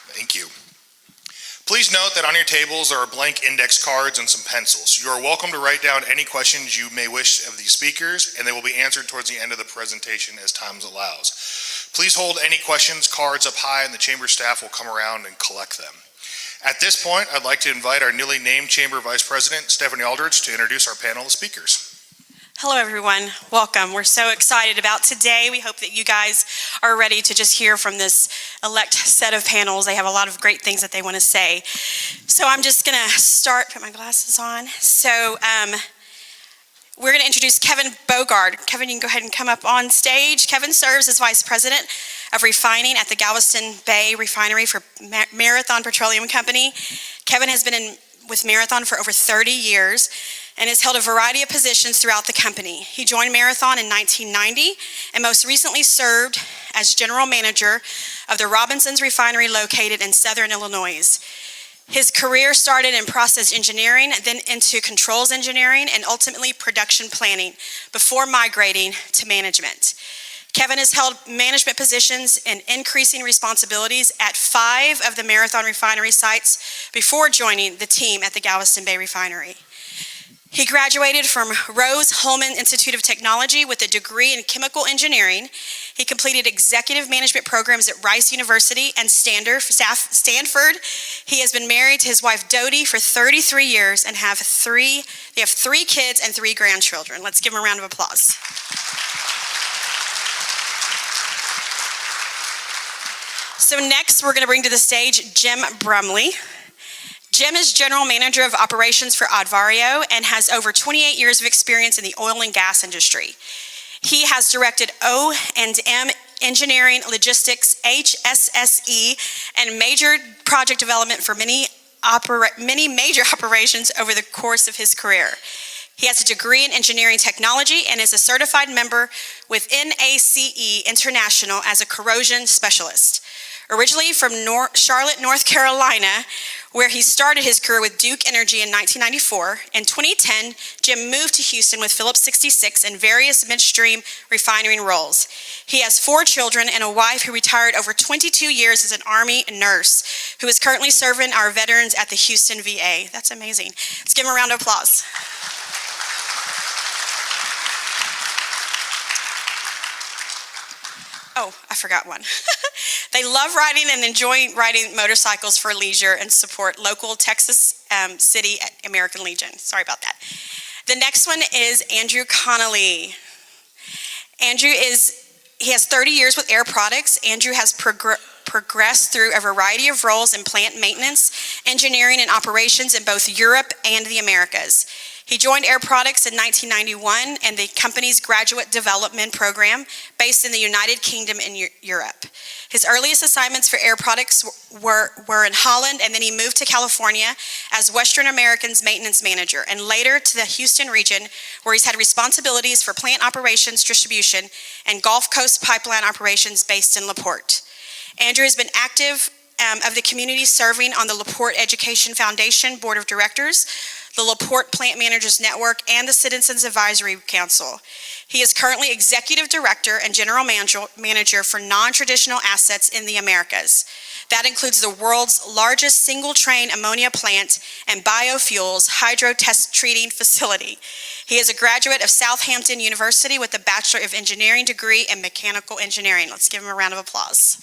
Thank you. Please note that on your tables there are blank index cards and some pencils. You are welcome to write down any questions you may wish of the speakers, and they will be answered towards the end of the presentation as time allows. Please hold any questions, cards up high, and the chamber staff will come around and collect them. At this point, I'd like to invite our newly named Chamber Vice President, Stephanie Aldridge, to introduce our panel of speakers. Hello everyone, welcome. We're so excited about today. We hope that you guys are ready to just hear from this elect set of panels. They have a lot of great things that they want to say. So I'm just going to start, put my glasses on. So we're going to introduce Kevin Bogard. Kevin, you can go ahead and come up on stage. Kevin serves as Vice President of Refining at the Galveston Bay Refinery for Marathon Petroleum Company. Kevin has been with Marathon for over 30 years and has held a variety of positions throughout the company. He joined Marathon in 1990 and most recently served as General Manager of the Robinson's Refinery located in Southern Illinois. His career started in process engineering, then into controls engineering, and ultimately production planning before migrating to management. Kevin has held management positions and increasing responsibilities at 5 of the Marathon Refinery sites before joining the team at the Galveston Bay Refinery. He graduated from Rose-Hulman Institute of Technology with a degree in chemical engineering. He completed executive management programs at Rice University and Stanford. He has been married to his wife Dodie for 33 years and they have 3 kids and 3 grandchildren. Let's give him a round of applause. So next we're going to bring to the stage Jim Brumley. Jim is General Manager of Operations for Advario and has over 28 years of experience in the oil and gas industry. He has directed O&M engineering, logistics, HSSE, and major project development for many major operations over the course of his career. He has a degree in engineering technology and is a certified member with NACE International as a corrosion specialist. Originally from Charlotte, North Carolina, where he started his career with Duke Energy in 1994. In 2010, Jim moved to Houston with Phillips 66 in various midstream refining roles. He has 4 children and a wife who retired over 22 years as an Army nurse, who is currently serving our veterans at the Houston VA. That's amazing. Let's give him a round of applause. Oh, I forgot one. They love riding and enjoy riding motorcycles for leisure and support local Texas City American Legion. Sorry about that. The next one is Andrew Connolly. Andrew has 30 years with Air Products. Andrew has progressed through a variety of roles in plant maintenance, engineering, and operations in both Europe and the Americas. He joined Air Products in 1991 and the company's graduate development program based in the United Kingdom and Europe. His earliest assignments for Air Products were in Holland, and then he moved to California as Western American's maintenance manager, and later to the Houston region, where he's had responsibilities for plant operations, distribution, and Gulf Coast pipeline operations based in LaPorte. Andrew has been active of the community, serving on the LaPorte Education Foundation Board of Directors, the LaPorte Plant Managers Network, and the Citizens Advisory Council. He is currently Executive Director and General Manager for non-traditional assets in the Americas. That includes the world's largest single-train ammonia plant and biofuels hydro test treating facility. He is a graduate of Southampton University with a Bachelor of Engineering degree in Mechanical Engineering. Let's give him a round of applause.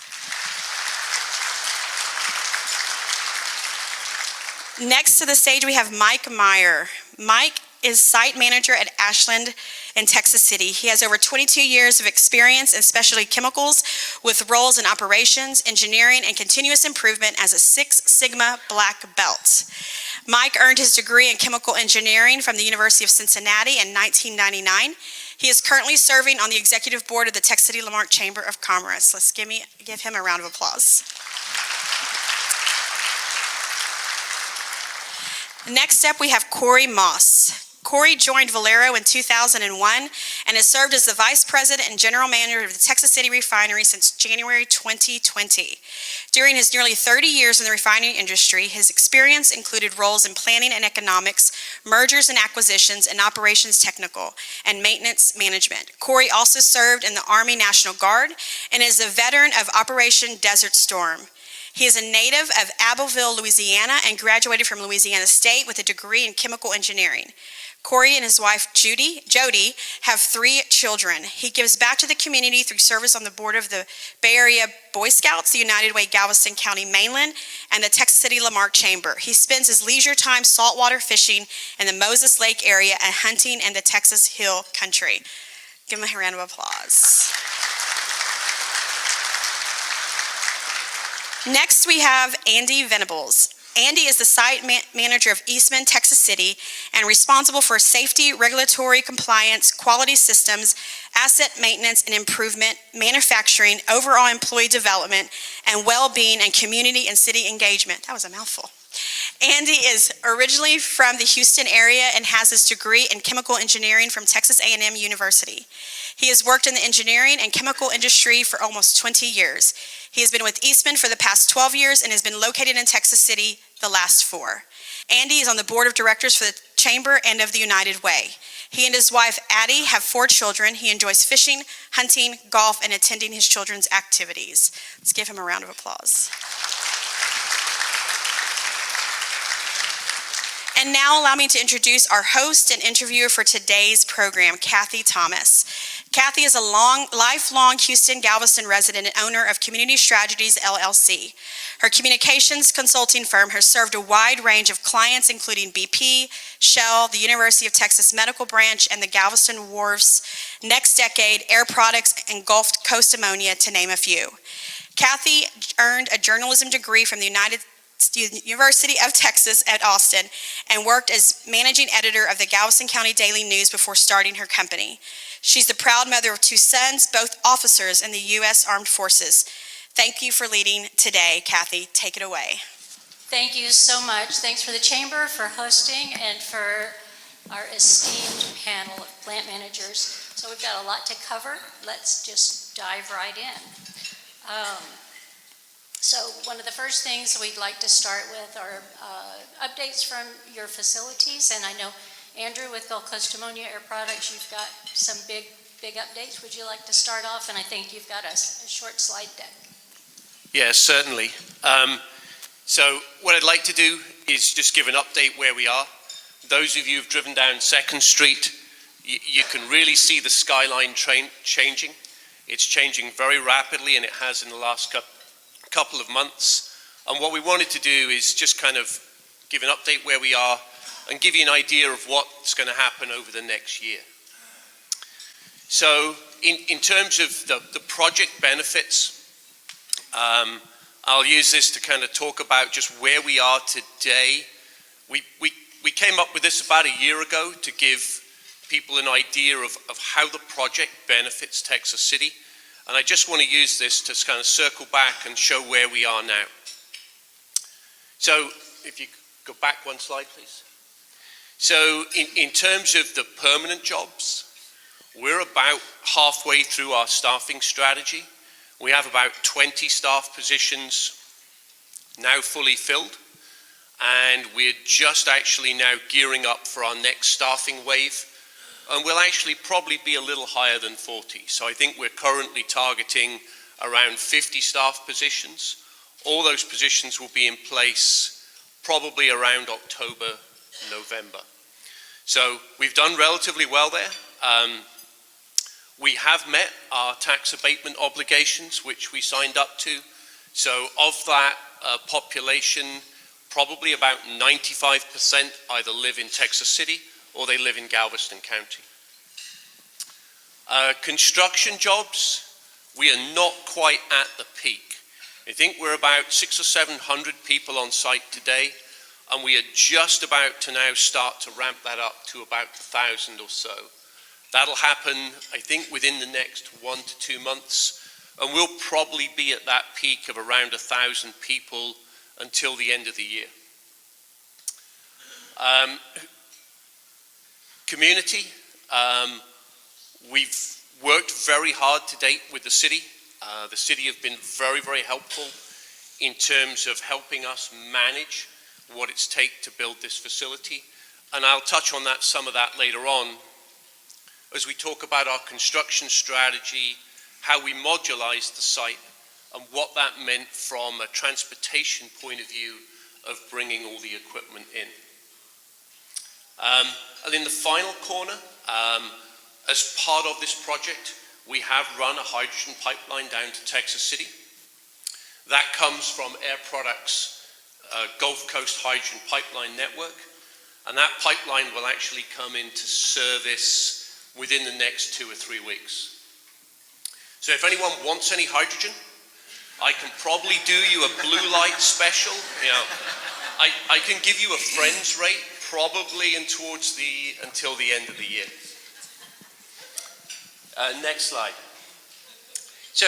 Next to the stage, we have Mike Meyer. Mike is site manager at Ashland in Texas City. He has over 22 years of experience in specialty chemicals with roles in operations, engineering, and continuous improvement as a 6 Sigma black belt. Mike earned his degree in chemical engineering from the University of Cincinnati in 1999. He is currently serving on the executive board of the Texas City Lamarck Chamber of Commerce. Let's give him a round of applause. Next up, we have CORY Moss. CORY joined Valero in 2001 and has served as the Vice President and General Manager of the Texas City Refinery since January 2020. During his nearly 30 years in the refining industry, his experience included roles in planning and economics, mergers and acquisitions, and operations technical and maintenance management. CORY also served in the Army National Guard and is a veteran of Operation Desert Storm. He is a native of Abbeville, Louisiana, and graduated from Louisiana State with a degree in chemical engineering. CORY and his wife, Jody, have 3 children. He gives back to the community through service on the board of the Bay Area Boy Scouts, the United Way Galveston County Mainland, and the Texas City Lamarck Chamber. He spends his leisure time saltwater fishing in the Moses Lake area and hunting in the Texas Hill Country. Give him a round of applause. Next, we have Andy Venables. Andy is the site manager of Eastman, Texas City, and responsible for safety, regulatory compliance, quality systems, asset maintenance and improvement, manufacturing, overall employee development, and well-being and community and city engagement. That was a mouthful. Andy is originally from the Houston area and has his degree in chemical engineering from Texas A&M University. He has worked in the engineering and chemical industry for almost 20 years. He has been with Eastman for the past 12 years and has been located in Texas City the last 4. Andy is on the board of directors for the Chamber and of the United Way. He and his wife, Addie, have 4 children. He enjoys fishing, hunting, golf, and attending his children's activities. Let's give him a round of applause. And now allow me to introduce our host and interviewer for today's program, Kathy Thomas. Kathy is a lifelong Houston Galveston resident and owner of Community Strategies, LLC. Her communications consulting firm has served a wide range of clients, including BP, Shell, the University of Texas Medical Branch, and the Galveston Wharf's Next Decade, Air Products, and Gulf Coast Ammonia, to name a few. Kathy earned a journalism degree from the University of Texas at Austin and worked as managing editor of the Galveston County Daily News before starting her company. She's the proud mother of 2 sons, both officers in the U.S. Armed Forces. Thank you for leading today, Kathy. Take it away. Thank you so much. Thanks for the Chamber for hosting and for our esteemed panel of plant managers. So we've got a lot to cover. Let's just dive right in. So one of the first things we'd like to start with are updates from your facilities. And I know, Andrew, with Gulf Coast Ammonia Air Products, you've got some big updates. Would you like to start off? And I think you've got a short slide deck. Yes, certainly. So what I'd like to do is just give an update where we are. Those of you who've driven down 2nd Street, you can really see the skyline changing. It's changing very rapidly, and it has in the last couple of months. And what we wanted to do is just kind of give an update where we are and give you an idea of what's going to happen over the next year. So in terms of the project benefits, I'll use this to kind of talk about just where we are today. We came up with this about a year ago to give people an idea of how the project benefits Texas City. And I just want to use this to kind of circle back and show where we are now. So if you go back one slide, please. So in terms of the permanent jobs, we're about halfway through our staffing strategy. We have about 20 staff positions now fully filled, and we're just actually now gearing up for our next staffing wave, and we'll actually probably be a little higher than 40. So I think we're currently targeting around 50 staff positions. All those positions will be in place probably around October, November. So we've done relatively well there. We have met our tax abatement obligations, which we signed up to. So of that population, probably about 95% either live in Texas City or they live in Galveston County. Construction jobs, we are not quite at the peak. I think we're about 600 or 700 people on site today, and we are just about to now start to ramp that up to about 1,000 or so. That'll happen, I think, within the next 1 to 2 months, and we'll probably be at that peak of around 1,000 people until the end of the year. Community, we've worked very hard to date with the city. The city have been very, very helpful in terms of helping us manage what it's take to build this facility. And I'll touch on that, some of that later on, as we talk about our construction strategy, how we modularize the site, and what that meant from a transportation point of view of bringing all the equipment in. And in the final corner, as part of this project, we have run a hydrogen pipeline down to Texas City. That comes from Air Products' Gulf Coast Hydrogen Pipeline Network, and that pipeline will actually come into service within the next 2 or 3 weeks. So if anyone wants any hydrogen, I can probably do you a blue light special. You know, I can give you a friend's rate probably until the end of the year. Next slide. So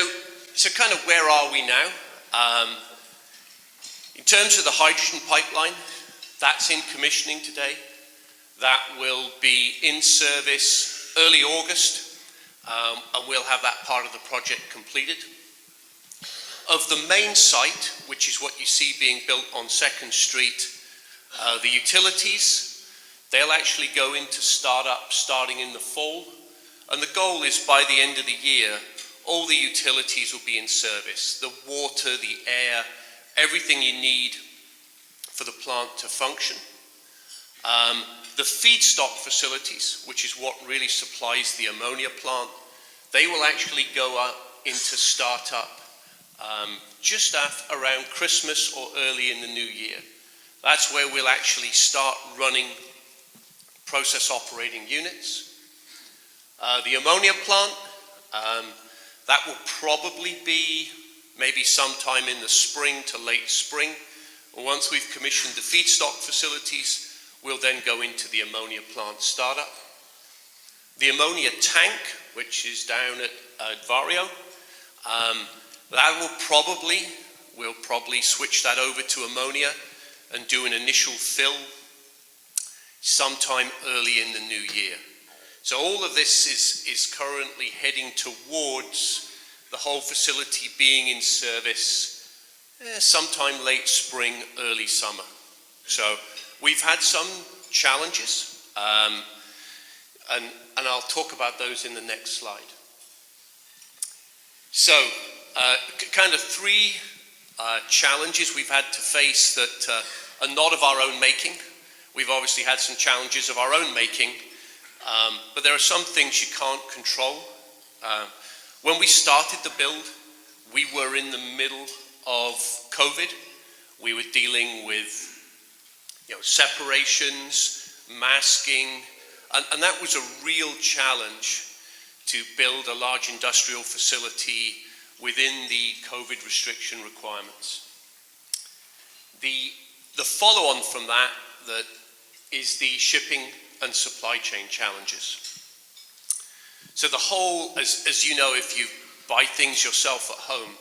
kind of where are we now? In terms of the hydrogen pipeline, that's in commissioning today. That will be in service early August, and we'll have that part of the project completed. Of the main site, which is what you see being built on 2nd Street, the utilities, they'll actually go into startup starting in the fall. And the goal is by the end of the year, all the utilities will be in service. The water, the air, everything you need for the plant to function. The feedstock facilities, which is what really supplies the ammonia plant, they will actually go up into startup just around Christmas or early in the new year. That's where we'll actually start running process operating units. The ammonia plant, that will probably be maybe sometime in the spring to late spring. And once we've commissioned the feedstock facilities, we'll then go into the ammonia plant startup. The ammonia tank, which is down at Advario, we'll probably switch that over to ammonia and do an initial fill sometime early in the new year. So all of this is currently heading towards the whole facility being in service sometime late spring, early summer. So we've had some challenges, and I'll talk about those in the next slide. So kind of 3 challenges we've had to face that are not of our own making. We've obviously had some challenges of our own making, but there are some things you can't control. When we started the build, we were in the middle of COVID. We were dealing with separations, masking, and that was a real challenge to build a large industrial facility within the COVID restriction requirements. The follow-on from that is the shipping and supply chain challenges. So the whole, as you know, if you buy things yourself at home,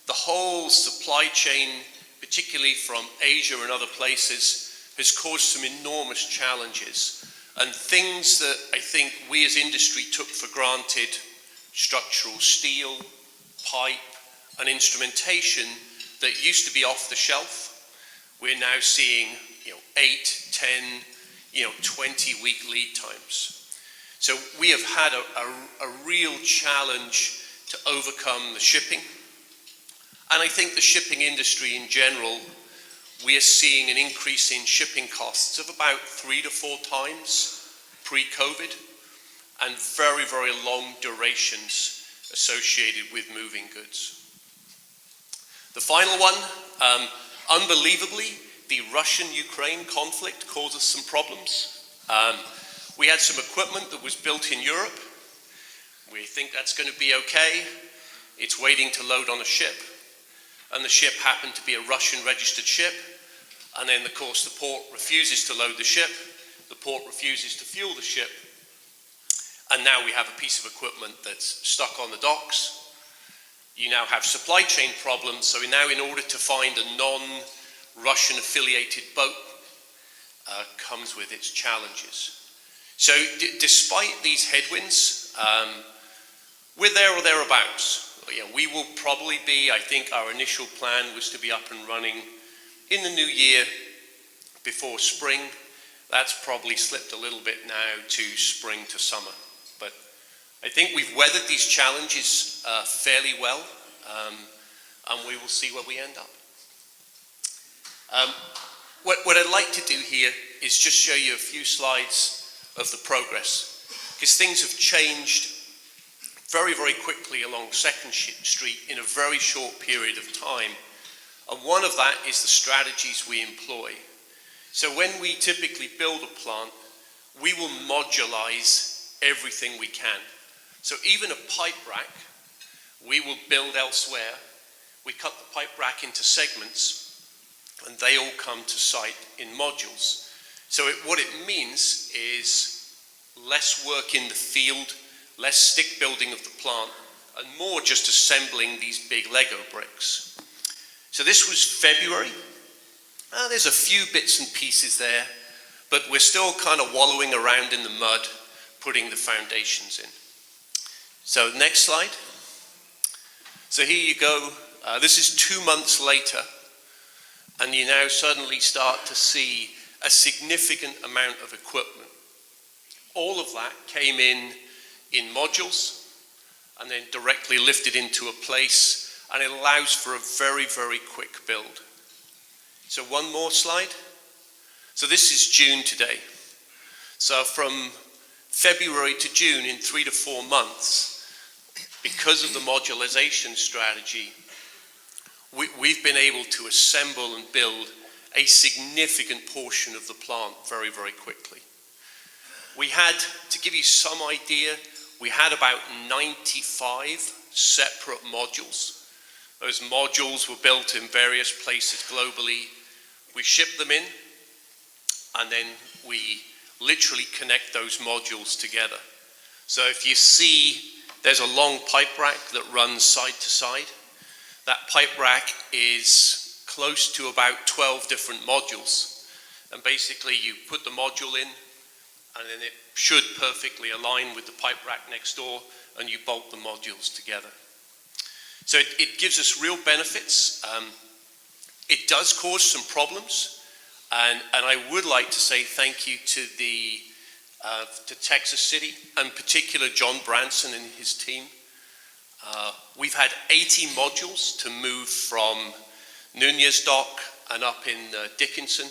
the whole supply chain, particularly from Asia and other places, has caused some enormous challenges. And things that I think we as industry took for granted, structural steel, pipe, and instrumentation that used to be off the shelf, we're now seeing 8, 10, 20-week lead times. So we have had a real challenge to overcome the shipping. And I think the shipping industry in general, we are seeing an increase in shipping costs of about 3 to 4 times pre-COVID, and very, very long durations associated with moving goods. The final one, unbelievably, the Russian-Ukraine conflict caused us some problems. We had some equipment that was built in Europe. We think that's going to be okay. It's waiting to load on a ship. And the ship happened to be a Russian-registered ship. And then, of course, the port refuses to load the ship. The port refuses to fuel the ship. And now we have a piece of equipment that's stuck on the docks. You now have supply chain problems. So now, in order to find a non-Russian affiliated boat, comes with its challenges. So despite these headwinds, we're there or thereabouts. We will probably be, I think our initial plan was to be up and running in the new year before spring. That's probably slipped a little bit now to spring to summer. But I think we've weathered these challenges fairly well. and we will see where we end up. What I'd like to do here is just show you a few slides of the progress, because things have changed very, very quickly along 2nd Street in a very short period of time. And one of that is the strategies we employ. So when we typically build a plant, we will modularize everything we can. So even a pipe rack, we will build elsewhere. We cut the pipe rack into segments, and they all come to site in modules. So what it means is less work in the field, less stick building of the plant, and more just assembling these big Lego bricks. So this was February. There's a few bits and pieces there, but we're still kind of wallowing around in the mud, putting the foundations in. So next slide. So here you go. This is 2 months later, and you now suddenly start to see a significant amount of equipment. All of that came in modules and then directly lifted into a place, and it allows for a very, very quick build. So one more slide. So this is June today. So from February to June, in 3 to 4 months, because of the modularization strategy, we've been able to assemble and build a significant portion of the plant very, very quickly. We had, to give you some idea, we had about 95 separate modules. Those modules were built in various places globally. We shipped them in, and then we literally connect those modules together. So if you see, there's a long pipe rack that runs side to side. That pipe rack is close to about 12 different modules. And basically you put the module in, and then it should perfectly align with the pipe rack next door, and you bolt the modules together. So it gives us real benefits. It does cause some problems, and I would like to say thank you to Texas City, and in particular John Branson and his team. We've had 80 modules to move from Nunez Dock and up in Dickinson.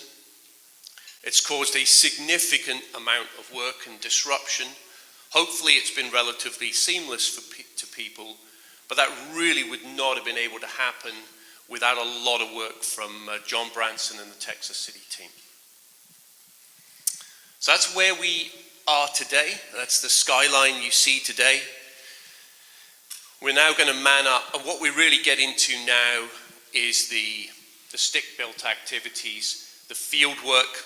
It's caused a significant amount of work and disruption. Hopefully it's been relatively seamless to people, but that really would not have been able to happen without a lot of work from John Branson and the Texas City team. So that's where we are today. That's the skyline you see today. We're now going to man up, and what we really get into now is the stick-built activities, the field work,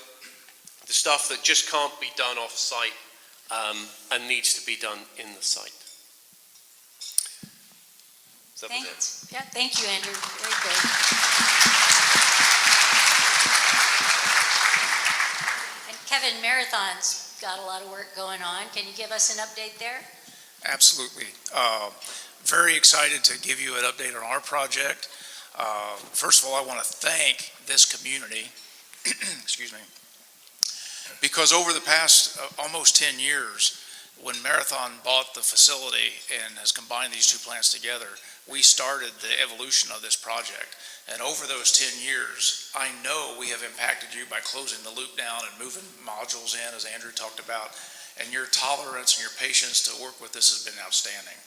the stuff that just can't be done off-site and needs to be done in the site. So that was it. Yeah, thank you, Andrew. Very good. And Kevin, Marathon's got a lot of work going on. Can you give us an update there? Absolutely. Very excited to give you an update on our project. First of all, I want to thank this community, excuse me, because over the past almost 10 years, when Marathon bought the facility and has combined these two plants together, we started the evolution of this project. And over those 10 years, I know we have impacted you by closing the loop down and moving modules in, as Andrew talked about, and your tolerance and your patience to work with this has been outstanding.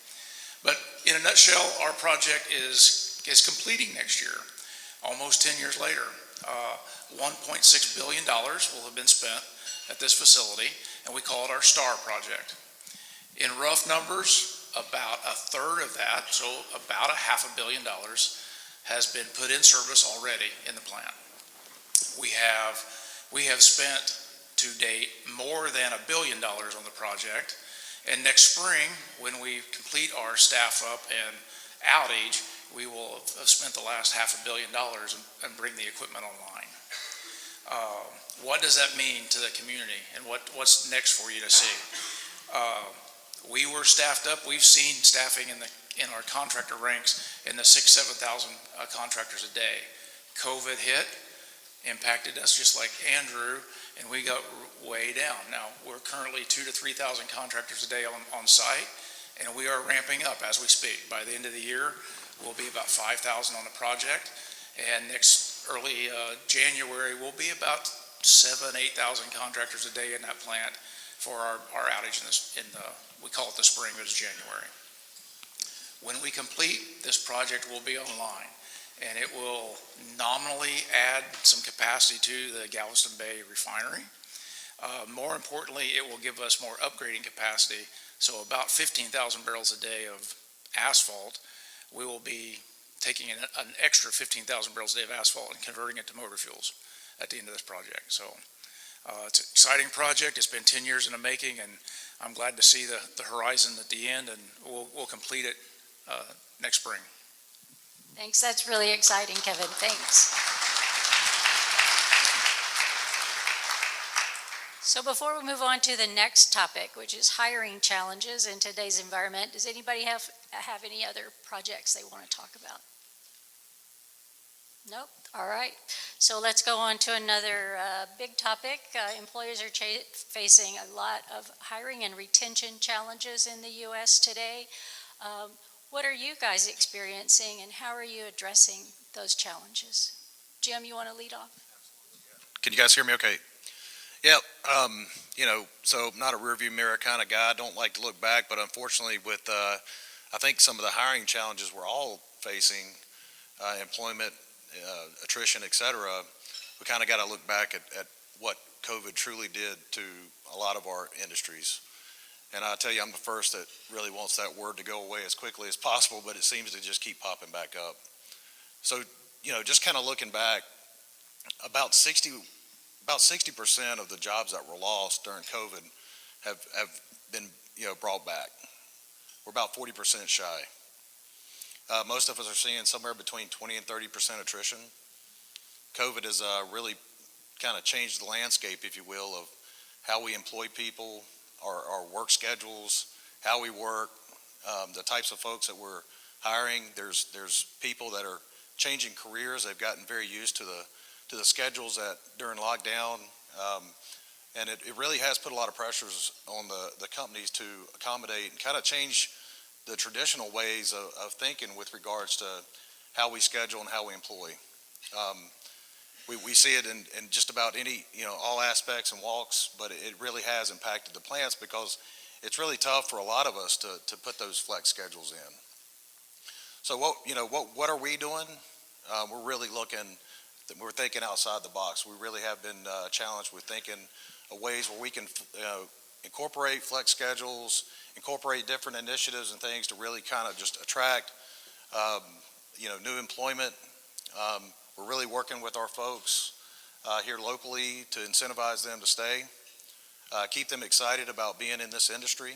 But in a nutshell, our project is completing next year, almost 10 years later. $1.6 billion will have been spent at this facility, and we call it our STAR project. In rough numbers, about a third of that, so about $500 million, has been put in service already in the plant. We have spent to date more than $1 billion on the project, and next spring, when we complete our staff up and outage, we will have spent the last $500 million and bring the equipment online. What does that mean to the community, and what's next for you to see? We were staffed up. We've seen staffing in our contractor ranks in the 6,000 to 7,000 contractors a day. COVID hit, impacted us just like Andrew, and we got way down. Now, we're currently 2,000 to 3,000 contractors a day on site, and we are ramping up as we speak. By the end of the year, will be about 5,000 on the project. And next early January, we'll be about 7,000 to 8,000 contractors a day in that plant for our outage we call it the spring, but it's January. When we complete, this project will be online, and it will nominally add some capacity to the Galveston Bay Refinery. More importantly, it will give us more upgrading capacity, so about 15,000 barrels a day of asphalt. We will be taking an extra 15,000 barrels a day of asphalt and converting it to motor fuels at the end of this project. So it's an exciting project. It's been 10 years in the making, and I'm glad to see the horizon at the end, and we'll complete it next spring. Thanks, that's really exciting, Kevin, thanks. So before we move on to the next topic, which is hiring challenges in today's environment, does anybody have any other projects they want to talk about? Nope, all right. So let's go on to another big topic. Employers are facing a lot of hiring and retention challenges in the U.S. today. What are you guys experiencing, and how are you addressing those challenges? Jim, you want to lead off? Can you guys hear me okay? Yeah, so I'm not a rearview mirror kind of guy. I don't like to look back, but unfortunately with, I think some of the hiring challenges we're all facing, employment, attrition, et cetera, we kind of got to look back at what COVID truly did to a lot of our industries. And I tell you, I'm the first that really wants that word to go away as quickly as possible, but it seems to just keep popping back up. So, just kind of looking back, about 60% of the jobs that were lost during COVID have been, brought back. We're about 40% shy. Most of us are seeing somewhere between 20 and 30% attrition. COVID has really kind of changed the landscape, if you will, of how we employ people, our work schedules, how we work, the types of folks that we're hiring. There's people that are changing careers. They've gotten very used to the schedules that during lockdown, and it really has put a lot of pressures on the companies to accommodate and kind of change the traditional ways of thinking with regards to how we schedule and how we employ. We see it in just about any, all aspects and walks, but it really has impacted the plants because it's really tough for a lot of us to put those flex schedules in. So what are we doing? We're really we're thinking outside the box. We really have been challenged with thinking of ways where we can incorporate flex schedules, incorporate different initiatives and things to really kind of just attract, new employment. We're really working with our folks here locally to incentivize them to stay, keep them excited about being in this industry.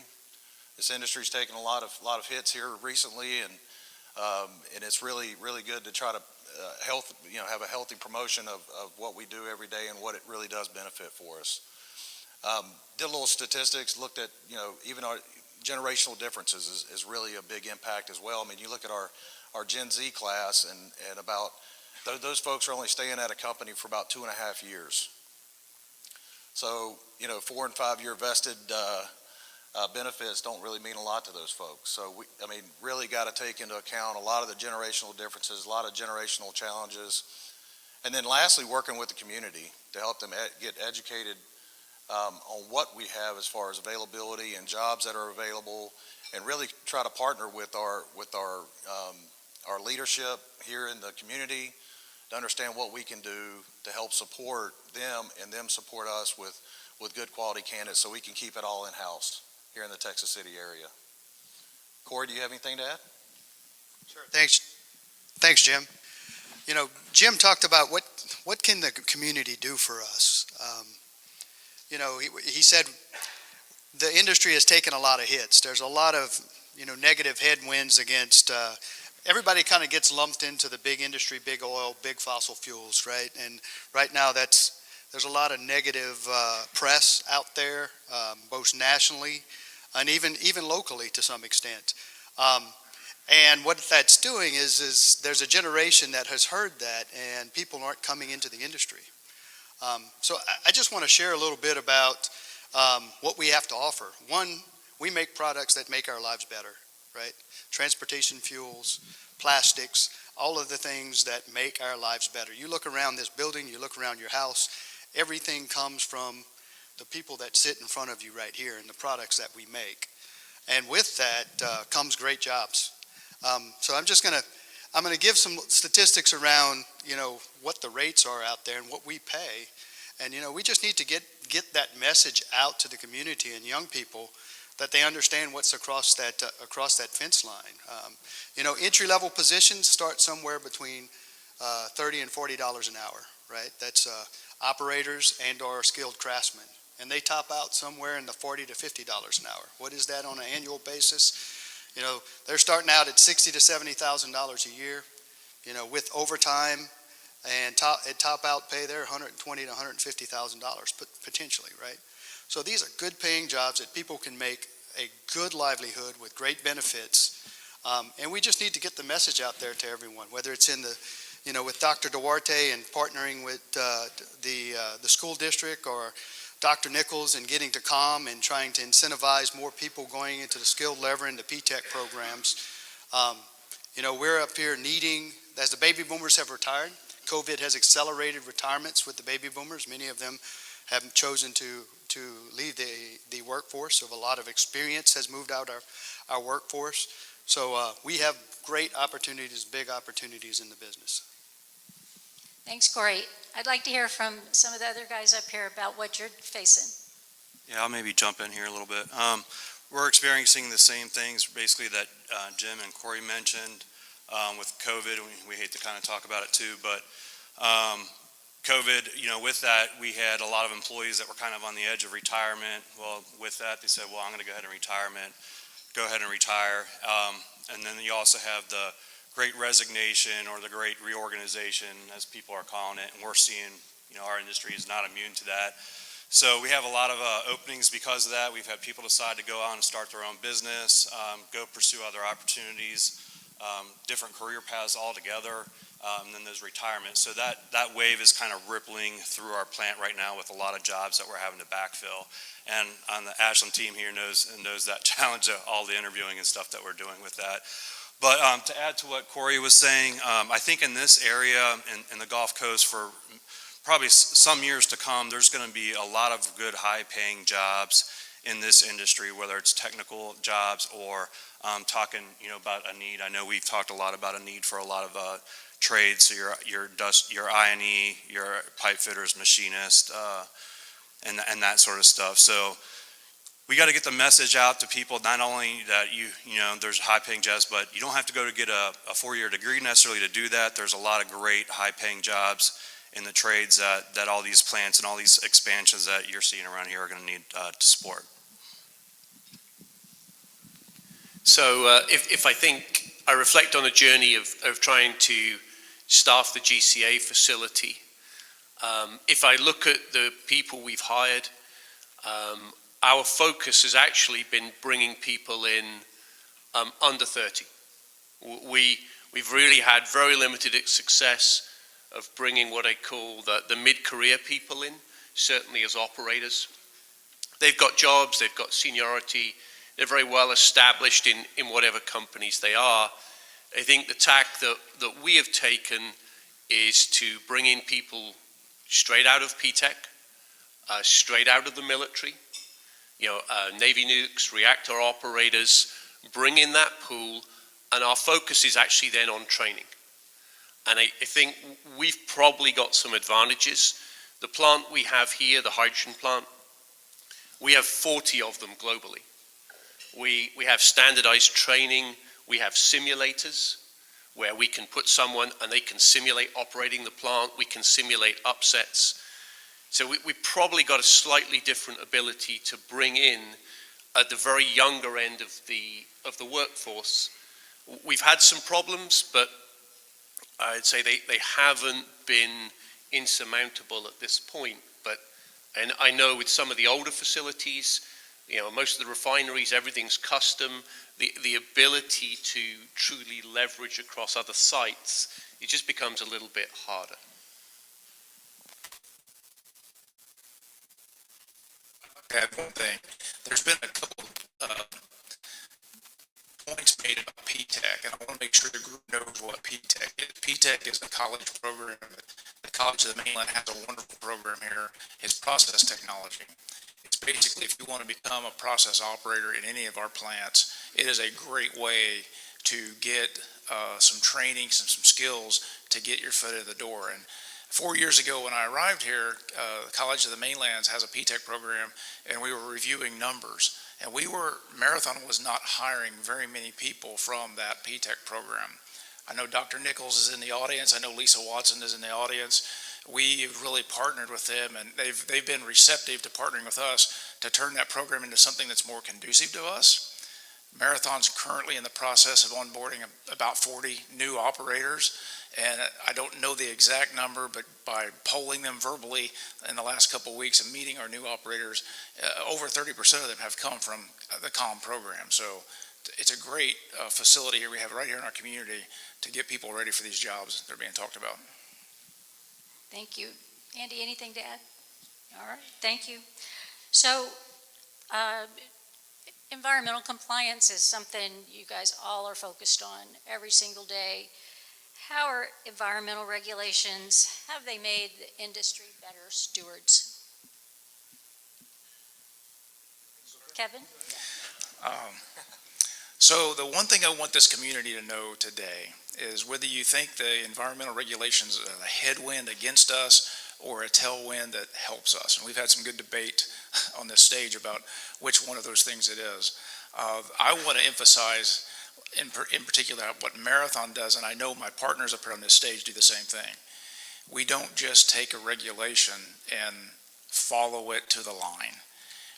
This industry's taken a lot of hits here recently, and it's really, really good to try to have a healthy promotion of what we do every day and what it really does benefit for us. Did a little statistics, looked at, even our generational differences is really a big impact as well. I mean, you look at our Gen Z class and about those folks are only staying at a company for about 2.5 years. So, 4 and 5 year vested benefits don't really mean a lot to those folks. So really got to take into account a lot of the generational differences, a lot of generational challenges. And then lastly, working with the community to help them get educated on what we have as far as availability and jobs that are available, and really try to partner with our leadership here in the community to understand what we can do to help support them and them support us with good quality candidates so we can keep it all in-house here in the Texas City area. Corey, do you have anything to add? Sure. Thanks, Jim. Jim talked about what can the community do for us. He said the industry has taken a lot of hits. There's a lot of negative headwinds against. Everybody kind of gets lumped into the big industry, big oil, big fossil fuels, right? And right now there's a lot of negative press out there, both nationally and even locally to some extent. And what that's doing is there's a generation that has heard that, and people aren't coming into the industry. So I just want to share a little bit about what we have to offer. One, we make products that make our lives better. right? Transportation fuels, plastics, all of the things that make our lives better. You look around this building, you look around your house, everything comes from the people that sit in front of you right here and the products that we make. And with that comes great jobs. So I'm going to give some statistics around, what the rates are out there and what we pay. And, we just need to get that message out to the community and young people that they understand what's across that fence line. Entry-level positions start somewhere between $30 and $40 an hour, right? That's operators and or skilled craftsmen. And they top out somewhere in the $40 to $50 an hour. What is that on an annual basis? They're starting out at $60,000 to $70,000 a year, with overtime and top out pay there, $120,000 to $150,000 potentially, right? So these are good paying jobs that people can make a good livelihood with great benefits. And we just need to get the message out there to everyone, whether it's in with Dr. Duarte and partnering with the school district, or Dr. Nichols and getting to COM and trying to incentivize more people going into the skilled lever and the P-TECH programs. We're up here needing, as the baby boomers have retired, COVID has accelerated retirements with the baby boomers. Many of them have chosen to leave the workforce, so a lot of experience has moved out our workforce. So we have great opportunities, big opportunities in the business. Thanks, Corey. I'd like to hear from some of the other guys up here about what you're facing. Yeah, I'll maybe jump in here a little bit. We're experiencing the same things basically that Jim and Corey mentioned with COVID. We hate to kind of talk about it too, but COVID, with that, we had a lot of employees that were kind of on the edge of retirement. Well, with that, they said, well, I'm going to go ahead and retire. And then you also have the great resignation or the great reorganization, as people are calling it, and we're seeing, our industry is not immune to that. So we have a lot of openings because of that. We've had people decide to go out and start their own business, go pursue other opportunities, different career paths altogether, and then there's retirement. So that wave is kind of rippling through our plant right now with a lot of jobs that we're having to backfill. And on the Ashland team here knows that challenge of all the interviewing and stuff that we're doing with that. But to add to what Corey was saying, I think in this area, in the Gulf Coast, for probably some years to come, there's going to be a lot of good high-paying jobs in this industry, whether it's technical jobs or talking, about a need. I know we've talked a lot about a need for a lot of trades. So your I&E, your pipe fitters, machinist, and that sort of stuff. So we got to get the message out to people, not only that there's high-paying jobs, but you don't have to go to get a 4-year degree necessarily to do that. There's a lot of great high-paying jobs in the trades that all these plants and all these expansions that you're seeing around here are going to need to support. So if I reflect on a journey of trying to staff the GCA facility, if I look at the people we've hired, our focus has actually been bringing people in under 30. We've really had very limited success of bringing what I call the mid-career people in, certainly as operators. They've got jobs, they've got seniority, they're very well established in whatever companies they are. I think the tack that we have taken is to bring in people straight out of P-TECH, straight out of the military, Navy nukes, reactor operators, bring in that pool, and our focus is actually then on training. And I think we've probably got some advantages. The plant we have here, the hydrogen plant, we have 40 of them globally. We have standardized training, we have simulators where we can put someone and they can simulate operating the plant, we can simulate upsets. So we probably got a slightly different ability to bring in at the very younger end of the workforce. We've had some problems, but I'd say they haven't been insurmountable at this point. And I know with some of the older facilities, most of the refineries, everything's custom. The ability to truly leverage across other sites, it just becomes a little bit harder. Add one thing. There's been a couple points made P-TECH, and I want to make sure the group knows what P-TECH is. P-TECH is a college program. The College of the Mainland has a wonderful program here. It's process technology. It's basically, if you want to become a process operator in any of our plants, it is a great way to get some training, some skills to get your foot in the door. And 4 years ago when I arrived here, the College of the Mainlands has a P-TECH program, and we were reviewing numbers. And Marathon was not hiring very many people from that P-TECH program. I know Dr. Nichols is in the audience. I know Lisa Watson is in the audience. We really partnered with them, and they've been receptive to partnering with us to turn that program into something that's more conducive to us. Marathon's currently in the process of onboarding about 40 new operators, and I don't know the exact number, but by polling them verbally in the last couple of weeks and meeting our new operators, over 30% of them have come from the COM program. So it's a great facility here we have right here in our community to get people ready for these jobs that are being talked about. Thank you. Andy, anything to add? All right, thank you. So, environmental compliance is something you guys all are focused on every single day. How are environmental regulations, have they made the industry better stewards? Kevin? So the one thing I want this community to know today is whether you think the environmental regulations are a headwind against us or a tailwind that helps us. And we've had some good debate on this stage about which one of those things it is. I want to emphasize in particular what Marathon does, and I know my partners up here on this stage do the same thing. We don't just take a regulation and follow it to the line.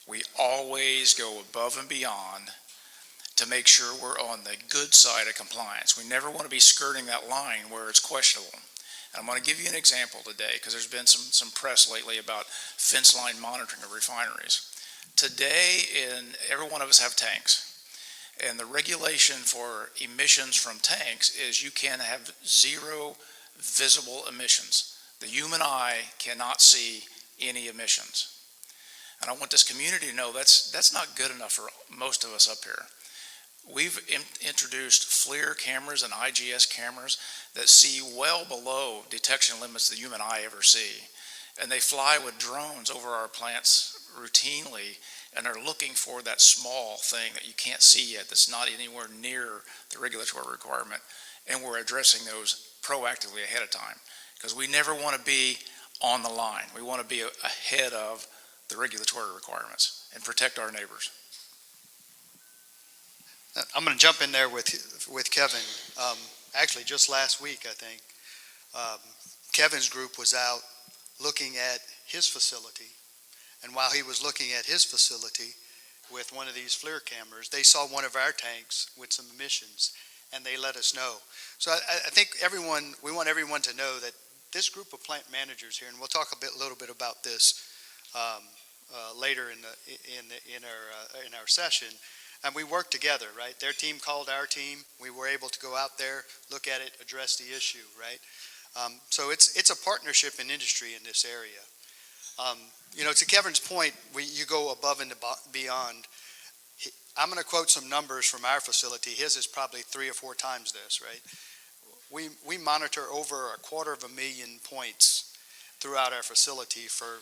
We always go above and beyond to make sure we're on the good side of compliance. We never want to be skirting that line where it's questionable. And I'm going to give you an example today because there's been some press lately about fence line monitoring of refineries. Today, every one of us have tanks. And the regulation for emissions from tanks is you can have zero visible emissions. The human eye cannot see any emissions. And I want this community to know that's not good enough for most of us up here. We've introduced FLIR cameras and IGS cameras that see well below detection limits the human eye ever see. And they fly with drones over our plants routinely and are looking for that small thing that you can't see yet that's not anywhere near the regulatory requirement. And we're addressing those proactively ahead of time because we never want to be on the line. We want to be ahead of the regulatory requirements and protect our neighbors. I'm going to jump in there with Kevin. Actually, just last week, I think, Kevin's group was out looking at his facility. And while he was looking at his facility with one of these FLIR cameras, they saw one of our tanks with some emissions, and they let us know. So I think we want everyone to know that this group of plant managers here, and we'll talk a little bit about this later in our session. And we worked together, right? Their team called our team. We were able to go out there, look at it, address the issue, right? So it's a partnership in industry in this area. To Kevin's point, you go above and beyond. I'm going to quote some numbers from our facility. His is probably 3 or 4 times this, right? We monitor over 250,000 points throughout our facility for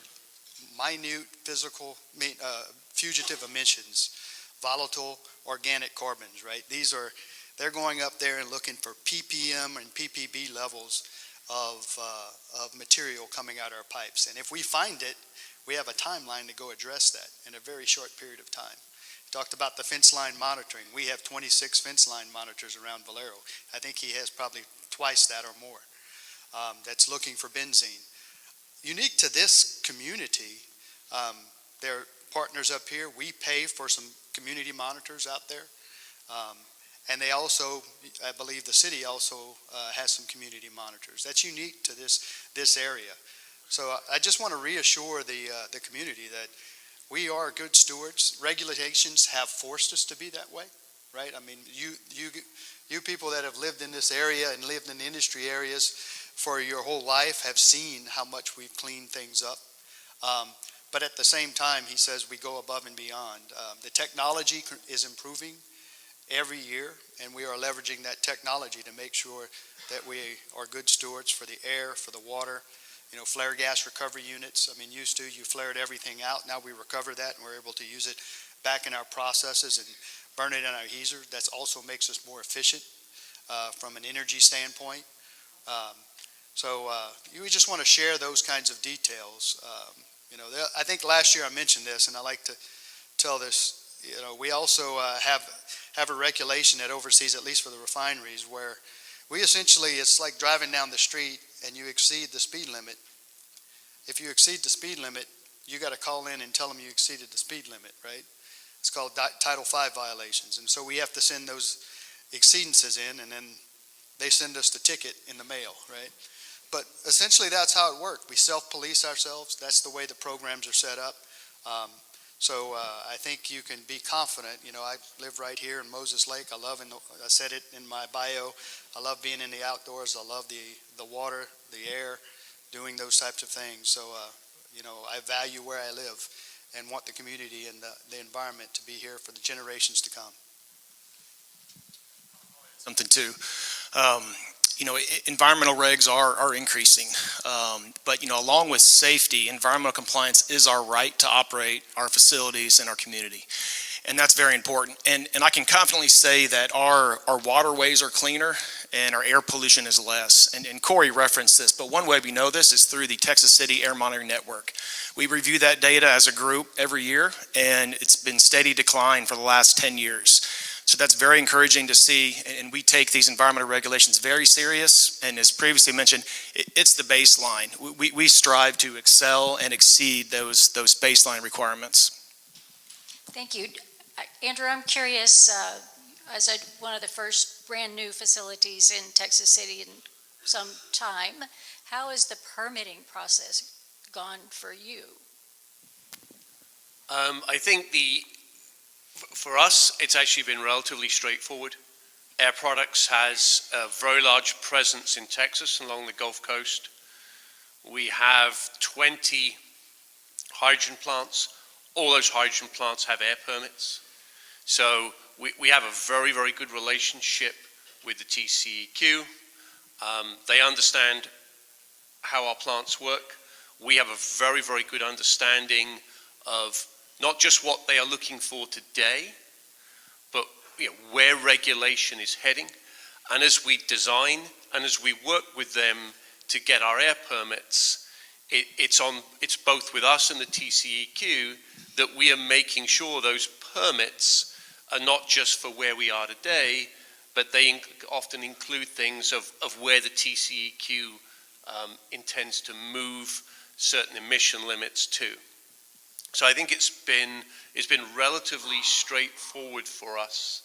minute physical, fugitive emissions, volatile organic carbons, right? They're going up there and looking for ppm and ppb levels of material coming out our pipes. And if we find it, we have a timeline to go address that in a very short period of time. Talked about the fence line monitoring. We have 26 fence line monitors around Valero. I think he has probably twice that or more that's looking for benzene. Unique to this community, there are partners up here. We pay for some community monitors out there. And they also, I believe the city also has some community monitors. That's unique to this area. So I just want to reassure the community that we are good stewards. Regulations have forced us to be that way, right? I mean, you people that have lived in this area and lived in industry areas for your whole life have seen how much we've cleaned things up. But at the same time, he says we go above and beyond. The technology is improving every year. and we are leveraging that technology to make sure that we are good stewards for the air, for the water. Flare gas recovery units, used to, you flared everything out. Now we recover that and we're able to use it back in our processes and burn it in our heater. That also makes us more efficient from an energy standpoint. We just want to share those kinds of details. I think last year I mentioned this, and I like to tell this. We also have a regulation that oversees, at least for the refineries, where we essentially, it's like driving down the street and you exceed the speed limit. If you exceed the speed limit, you got to call in and tell them you exceeded the speed limit, right? It's called Title V violations. And so we have to send those exceedances in, and then they send us the ticket in the mail, right? But essentially that's how it worked. We self-police ourselves. That's the way the programs are set up. I think you can be confident. I live right here in Moses Lake. I said it in my bio, I love being in the outdoors. I love the water, the air, doing those types of things. I value where I live and want the community and the environment to be here for the generations to come. Something too. Environmental regs are increasing, but along with safety, environmental compliance is our right to operate our facilities and our community, and that's very important. And I can confidently say that our waterways are cleaner and our air pollution is less. And CORY referenced this, but one way we know this is through the Texas City Air Monitoring Network. We review that data as a group every year, and it's been steady decline for the last 10 years. So that's very encouraging to see, and we take these environmental regulations very serious, and as previously mentioned, it's the baseline. We strive to excel and exceed those baseline requirements. Thank you. Andrew, I'm curious, as one of the first brand new facilities in Texas City in some time, how has the permitting process gone for you? I think for us, it's actually been relatively straightforward. Air Products has a very large presence in Texas along the Gulf Coast. We have 20 hydrogen plants. All those hydrogen plants have air permits. So we have a very, very good relationship with the TCEQ. They understand how our plants work. We have a very, very good understanding of not just what they are looking for today, but where regulation is heading. And as we design and as we work with them to get our air permits, it's both with us and the TCEQ that we are making sure those permits are not just for where we are today, but they often include things of where the TCEQ intends to move certain emission limits to. So I think it's been relatively straightforward for us,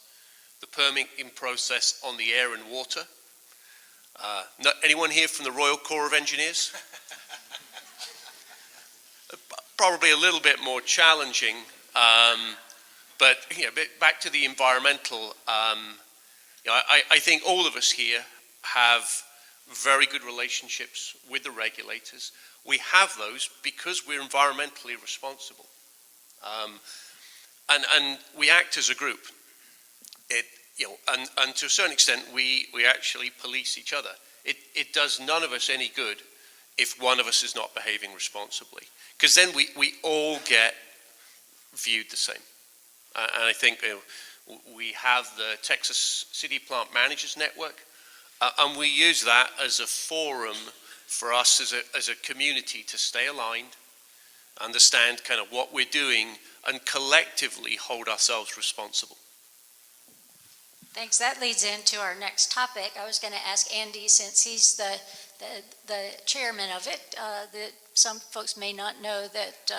the permitting process on the air and water. Anyone here from the Royal Corps of Engineers? Probably a little bit more challenging, but back to the environmental. I think all of us here have very good relationships with the regulators. We have those because we're environmentally responsible, and we act as a group. And to a certain extent, we actually police each other. It does none of us any good if one of us is not behaving responsibly, because then we all get viewed the same. And I think we have the Texas City Plant Managers Network, and we use that as a forum for us as a community to stay aligned, understand kind of what we're doing, and collectively hold ourselves responsible. Thanks. That leads into our next topic. I was going to ask Andy, since he's the chairman of it, that some folks may not know that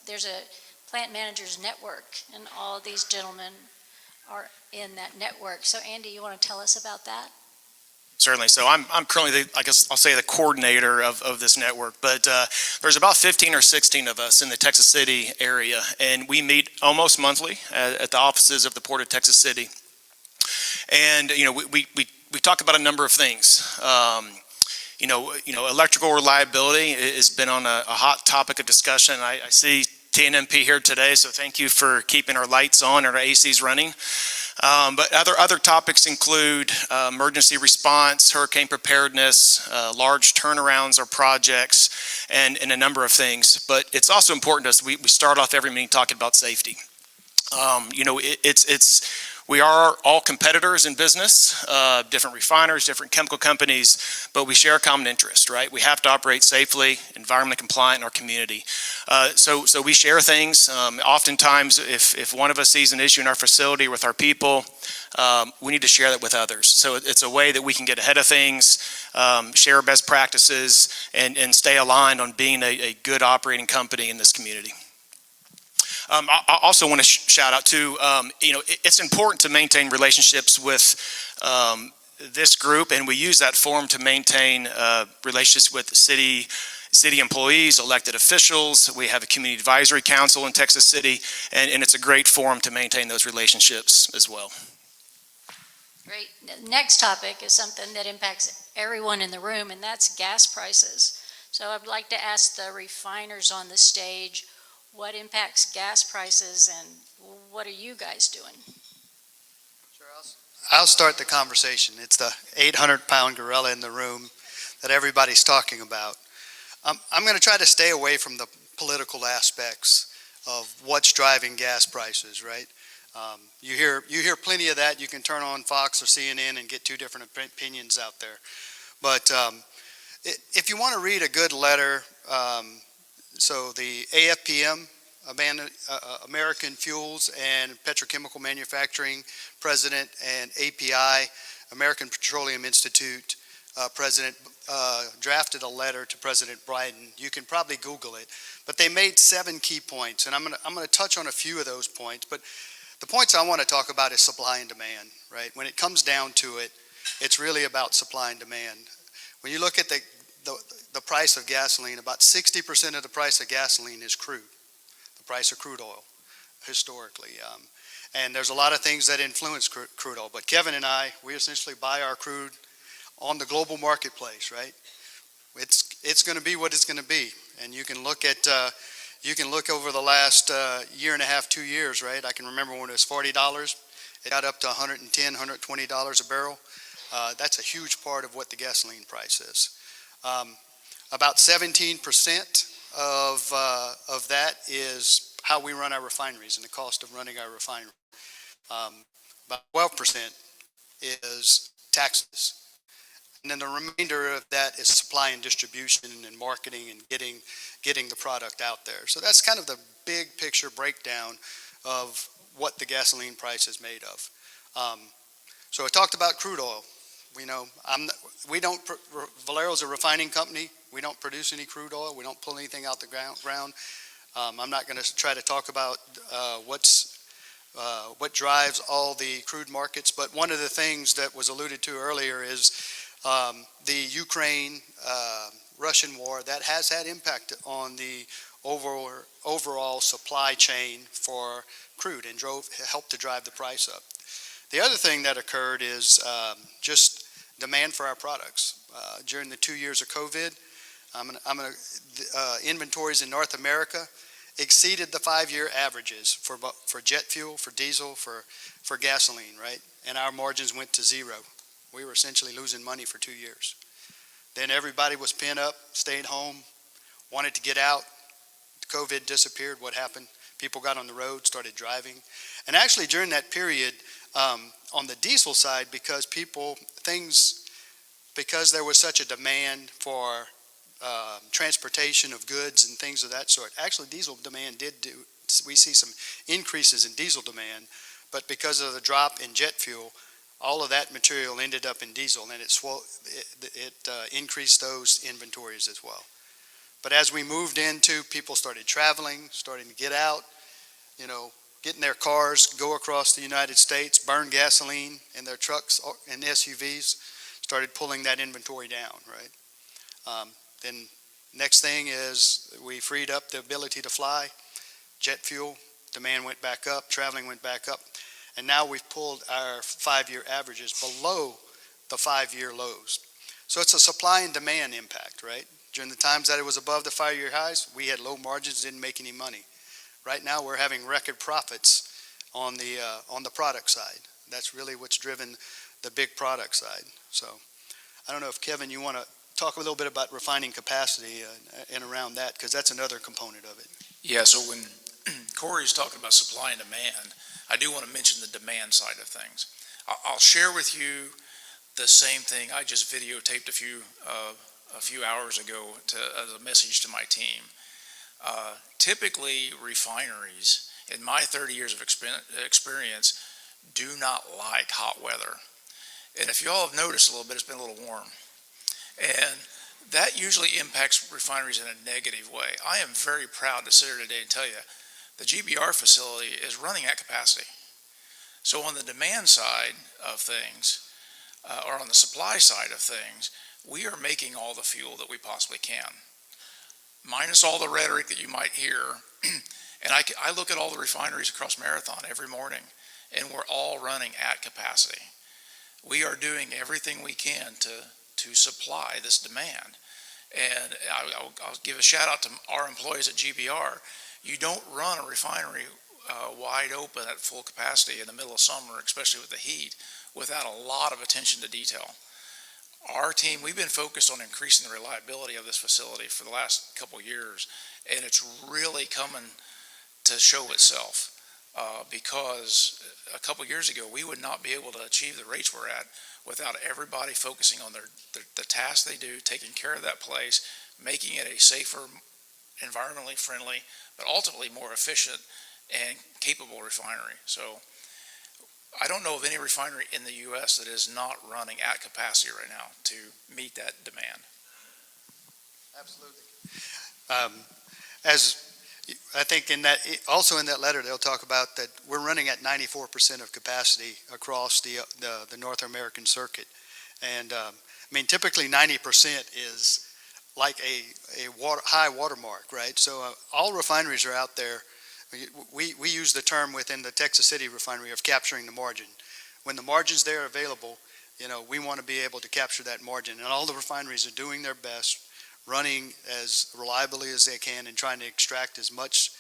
there's a plant managers network, and all these gentlemen are in that network. So Andy, you want to tell us about that? Certainly. So I'm currently, I guess I'll say, the coordinator of this network, but there's about 15 or 16 of us in the Texas City area, and we meet almost monthly at the offices of the Port of Texas City. And, we talk about a number of things. Electrical reliability has been on a hot topic of discussion. I see TNMP here today, so thank you for keeping our lights on and our ACs running. But other topics include emergency response, hurricane preparedness, large turnarounds or projects, and a number of things. But it's also important to us, we start off every meeting talking about safety. We are all competitors in business, different refiners, different chemical companies, but we share a common interest, right? We have to operate safely, environmentally compliant in our community. So we share things. Oftentimes, if one of us sees an issue in our facility with our people, we need to share that with others. So it's a way that we can get ahead of things, share best practices, and stay aligned on being a good operating company in this community. I also want to shout out to, it's important to maintain relationships with this group, and we use that forum to maintain relationships with city employees, elected officials. We have a community advisory council in Texas City, and it's a great forum to maintain those relationships as well. Great. The next topic is something that impacts everyone in the room, and that's gas prices. So I'd like to ask the refiners on the stage, what impacts gas prices and what are you guys doing? Sure, I'll start the conversation. It's the 800-pound gorilla in the room that everybody's talking about. I'm going to try to stay away from the political aspects of what's driving gas prices, right? You hear plenty of that. You can turn on Fox or CNN and get two different opinions out there. But if you want to read a good letter, so the AFPM, American Fuels and Petrochemical Manufacturing President, and API, American Petroleum Institute President, drafted a letter to President Biden. You can probably Google it, but they made 7 key points, and I'm going to touch on a few of those points. But the points I want to talk about is supply and demand, right? When it comes down to it, it's really about supply and demand. When you look at the price of gasoline, about 60% of the price of gasoline is crude, the price of crude oil, historically. And there's a lot of things that influence crude oil, but Kevin and I, we essentially buy our crude on the global marketplace, right? It's going to be what it's going to be, and you can look at over the last year and a half, 2 years, right? I can remember when it was $40, it got up to $110, $120 a barrel. That's a huge part of what the gasoline price is. About 17% of that is how we run our refineries and the cost of running our refinery. About 12% is taxes. And then the remainder of that is supply and distribution and marketing and getting the product out there. So that's kind of the big picture breakdown of what the gasoline price is made of. So I talked about crude oil. Valero's a refining company. We don't produce any crude oil. We don't pull anything out the ground. I'm not going to try to talk about what drives all the crude markets, but one of the things that was alluded to earlier is the Ukraine-Russian war. That has had impact on the overall supply chain for crude and helped to drive the price up. The other thing that occurred is just demand for our products. During the 2 years of COVID, inventories in North America exceeded the 5-year averages for jet fuel, for diesel, for gasoline, right? And our margins went to zero. We were essentially losing money for 2 years. Then everybody was pent up, stayed home, wanted to get out. COVID disappeared. What happened? People got on the road, started driving. And actually during that period, on the diesel side, because there was such a demand for transportation of goods and things of that sort, actually diesel demand we see some increases in diesel demand, but because of the drop in jet fuel, all of that material ended up in diesel, and it increased those inventories as well. But as we moved into, people started traveling, starting to get out, get in their cars, go across the United States, burn gasoline in their trucks and SUVs, started pulling that inventory down, right? Then next thing is we freed up the ability to fly, jet fuel, demand went back up, traveling went back up, and now we've pulled our 5-year averages below the 5-year lows. So it's a supply and demand impact, right? During the times that it was above the 5-year highs, we had low margins, didn't make any money. Right now we're having record profits on the product side. That's really what's driven the big product side. So I don't know if, Kevin, you want to talk a little bit about refining capacity and around that, because that's another component of it. Yeah, so when Corey's talking about supply and demand, I do want to mention the demand side of things. I'll share with you the same thing I just videotaped a few hours ago as a message to my team. Typically, refineries, in my 30 years of experience, do not like hot weather. And if you all have noticed a little bit, it's been a little warm. And that usually impacts refineries in a negative way. I am very proud to sit here today and tell you the GBR facility is running at capacity. So on the demand side of things, or on the supply side of things, we are making all the fuel that we possibly can, minus all the rhetoric that you might hear. And I look at all the refineries across Marathon every morning, and we're all running at capacity. We are doing everything we can to supply this demand. And I'll give a shout out to our employees at GBR. You don't run a refinery wide open at full capacity in the middle of summer, especially with the heat, without a lot of attention to detail. Our team, we've been focused on increasing the reliability of this facility for the last couple of years, and it's really coming to show itself because a couple of years ago, we would not be able to achieve the rates we're at without everybody focusing on the tasks they do, taking care of that place, making it a safer, environmentally friendly, but ultimately more efficient and capable refinery. So I don't know of any refinery in the U.S. that is not running at capacity right now to meet that demand. Absolutely. As I think also in that letter, they'll talk about that we're running at 94% of capacity across the North American circuit. And I mean, typically 90% is like a high watermark, right? So all refineries are out there. We use the term within the Texas City refinery of capturing the margin. When the margin's there available, we want to be able to capture that margin. And all the refineries are doing their best, running as reliably as they can and trying to extract as much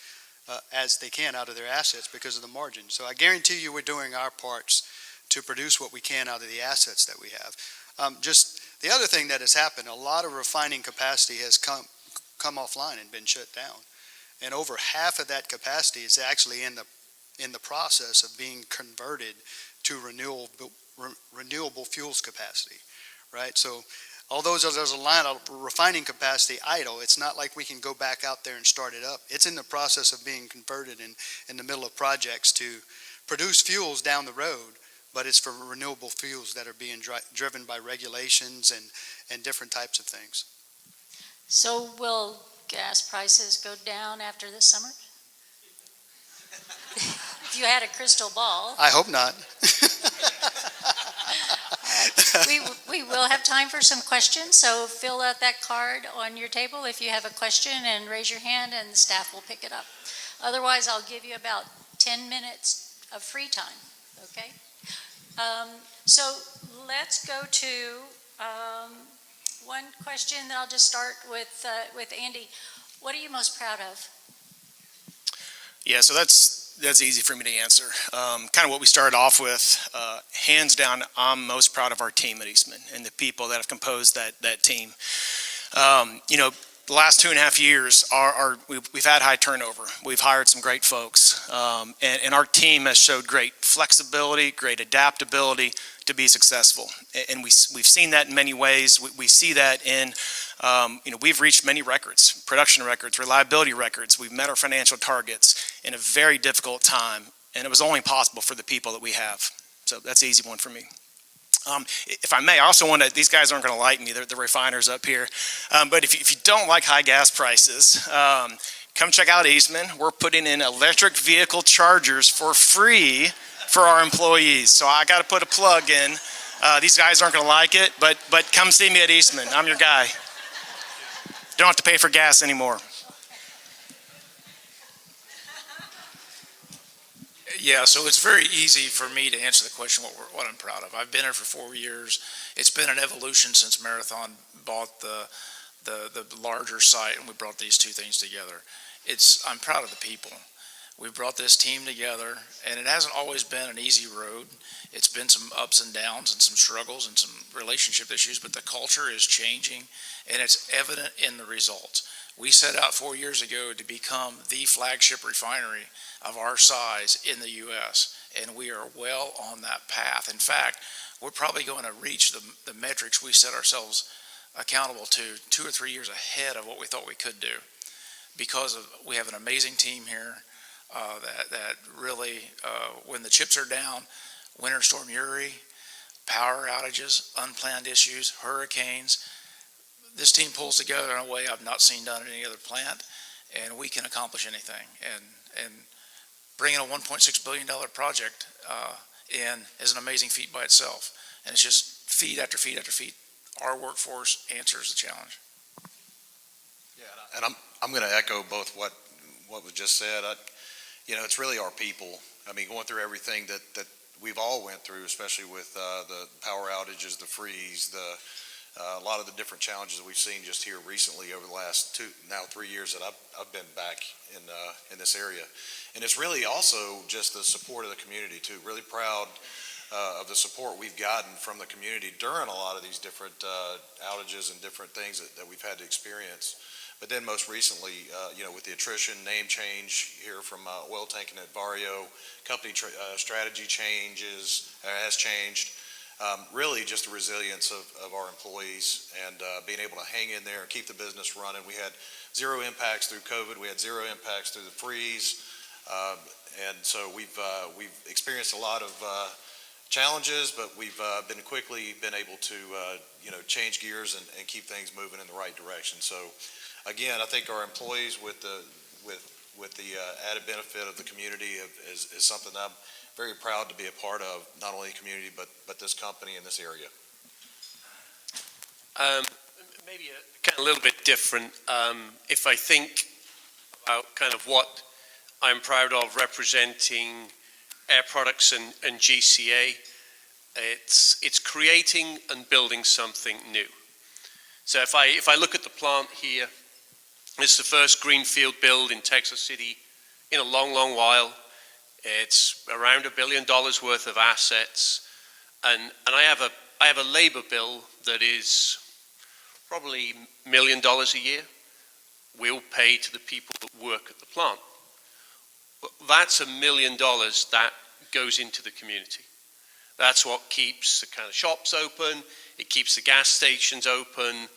as they can out of their assets because of the margin. So I guarantee you we're doing our parts to produce what we can out of the assets that we have. Just the other thing that has happened, a lot of refining capacity has come offline and been shut down. And over half of that capacity is actually in the process of being converted to renewable fuels capacity, right? So although there's a line of refining capacity idle, it's not like we can go back out there and start it up. It's in the process of being converted in the middle of projects to produce fuels down the road, but it's for renewable fuels that are being driven by regulations and different types of things. So will gas prices go down after this summer? If you had a crystal ball. I hope not. We will have time for some questions, so fill out that card on your table if you have a question and raise your hand and the staff will pick it up. Otherwise, I'll give you about 10 minutes of free time, okay? So let's go to one question that I'll just start with Andy. What are you most proud of? Yeah, so that's easy for me to answer. Kind of what we started off with, hands down, I'm most proud of our team at Eastman and the people that have composed that team. The last 2.5 years, we've had high turnover. We've hired some great folks, and our team has showed great flexibility, great adaptability to be successful. And we've seen that in many ways. We see that in, we've reached many records, production records, reliability records. We've met our financial targets in a very difficult time, and it was only possible for the people that we have. So that's an easy one for me. If I may, I also want to, these guys aren't going to like me, they're the refiners up here, but if you don't like high gas prices, come check out Eastman. We're putting in electric vehicle chargers for free for our employees. So I got to put a plug in. These guys aren't going to like it, but come see me at Eastman. I'm your guy. Don't have to pay for gas anymore. Yeah, so it's very easy for me to answer the question what I'm proud of. I've been here for 4 years. It's been an evolution since Marathon bought the larger site and we brought these two things together. I'm proud of the people. We've brought this team together, and it hasn't always been an easy road. It's been some ups and downs and some struggles and some relationship issues, but the culture is changing, and it's evident in the results. We set out 4 years ago to become the flagship refinery of our size in the U.S., and we are well on that path. In fact, we're probably going to reach the metrics we set ourselves accountable to 2 or 3 years ahead of what we thought we could do, because we have an amazing team here that really, when the chips are down, Winter Storm Uri, power outages, unplanned issues, hurricanes, this team pulls together in a way I've not seen done at any other plant, and we can accomplish anything. And bringing a $1.6 billion project in is an amazing feat by itself. And it's just feat after feat after feat. Our workforce answers the challenge. Yeah, and I'm going to echo both what was just said. It's really our people. I mean, going through everything that we've all went through, especially with the power outages, the freeze, a lot of the different challenges that we've seen just here recently over the last 3 years that I've been back in this area. And it's really also just the support of the community too. Really proud of the support we've gotten from the community during a lot of these different outages and different things that we've had to experience. But then most recently, with the attrition, name change here from Oiltanking at Advario, company strategy has changed. Really just the resilience of our employees and being able to hang in there and keep the business running. We had zero impacts through COVID. We had zero impacts through the freeze. And so we've experienced a lot of challenges, but we've quickly been able to change gears and keep things moving in the right direction. So again, I think our employees with the added benefit of the community is something that I'm very proud to be a part of, not only the community, but this company in this area. Maybe a little bit different. If I think about kind of what I'm proud of representing Air Products and GCA, it's creating and building something new. So if I look at the plant here, it's the first greenfield build in Texas City in a long, long while. It's around $1 billion worth of assets, and I have a labor bill that is probably $1 million a year. We'll pay to the people that work at the plant. That's $1 million that goes into the community. That's what keeps the kind of shops open. It keeps the gas stations open.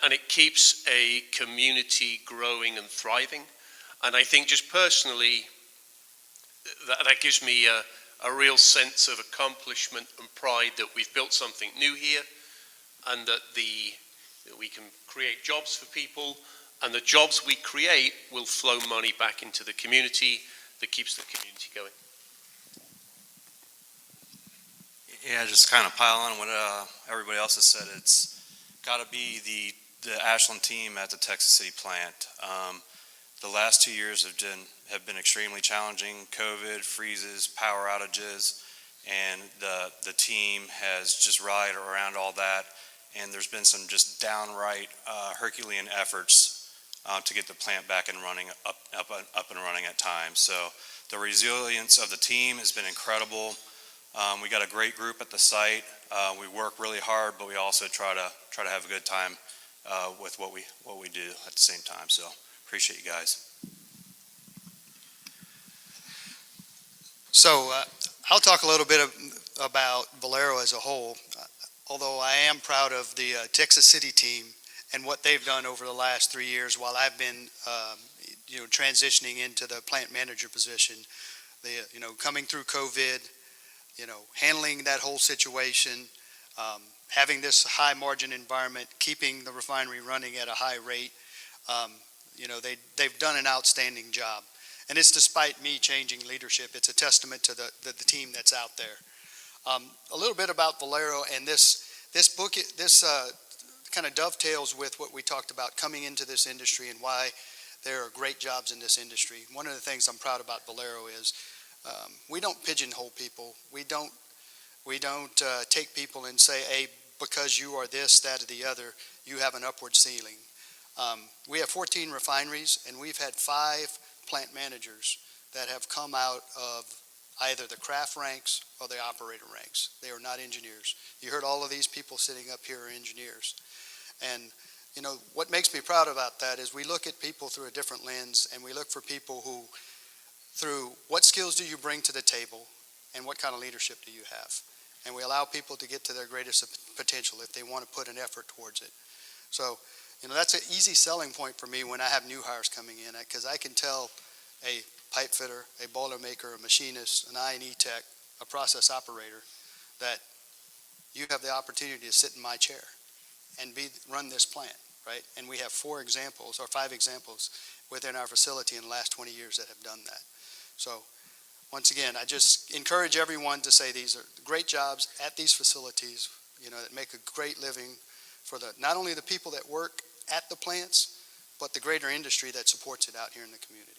And it keeps a community growing and thriving. And I think just personally, that gives me a real sense of accomplishment and pride that we've built something new here, and that we can create jobs for people, and the jobs we create will flow money back into the community that keeps the community going. Yeah, just kind of pile on what everybody else has said. It's got to be the Ashland team at the Texas City plant. The last 2 years have been extremely challenging. COVID, freezes, power outages, and the team has just ride around all that. And there's been some just downright Herculean efforts to get the plant back and running, up and running at times. So the resilience of the team has been incredible. We got a great group at the site. We work really hard, but we also try to have a good time with what we do at the same time. So appreciate you guys. So I'll talk a little bit about Valero as a whole. Although I am proud of the Texas City team and what they've done over the last 3 years while I've been transitioning into the plant manager position. Coming through COVID, handling that whole situation, having this high margin environment, keeping the refinery running at a high rate, they've done an outstanding job. And it's despite me changing leadership. It's a testament to the team that's out there. A little bit about Valero, and this book, kind of dovetails with what we talked about coming into this industry and why there are great jobs in this industry. One of the things I'm proud about Valero is we don't pigeonhole people. We don't take people and say, hey, because you are this, that, or the other, you have an upward ceiling. We have 14 refineries, and we've had 5 plant managers that have come out of either the craft ranks or the operator ranks. They are not engineers. You heard all of these people sitting up here are engineers. And, you know, what makes me proud about that is we look at people through a different lens, and we look for people who, through what skills do you bring to the table and what kind of leadership do you have? And we allow people to get to their greatest potential if they want to put an effort towards it. So, you know, that's an easy selling point for me when I have new hires coming in, because I can tell a pipe fitter, a boiler maker, a machinist, an I&E tech, a process operator, that you have the opportunity to sit in my chair and run this plant, right? And we have 4 examples or 5 examples within our facility in the last 20 years that have done that. So once again, I just encourage everyone to say these are great jobs at these facilities, you know, that make a great living for not only the people that work at the plants, but the greater industry that supports it out here in the community.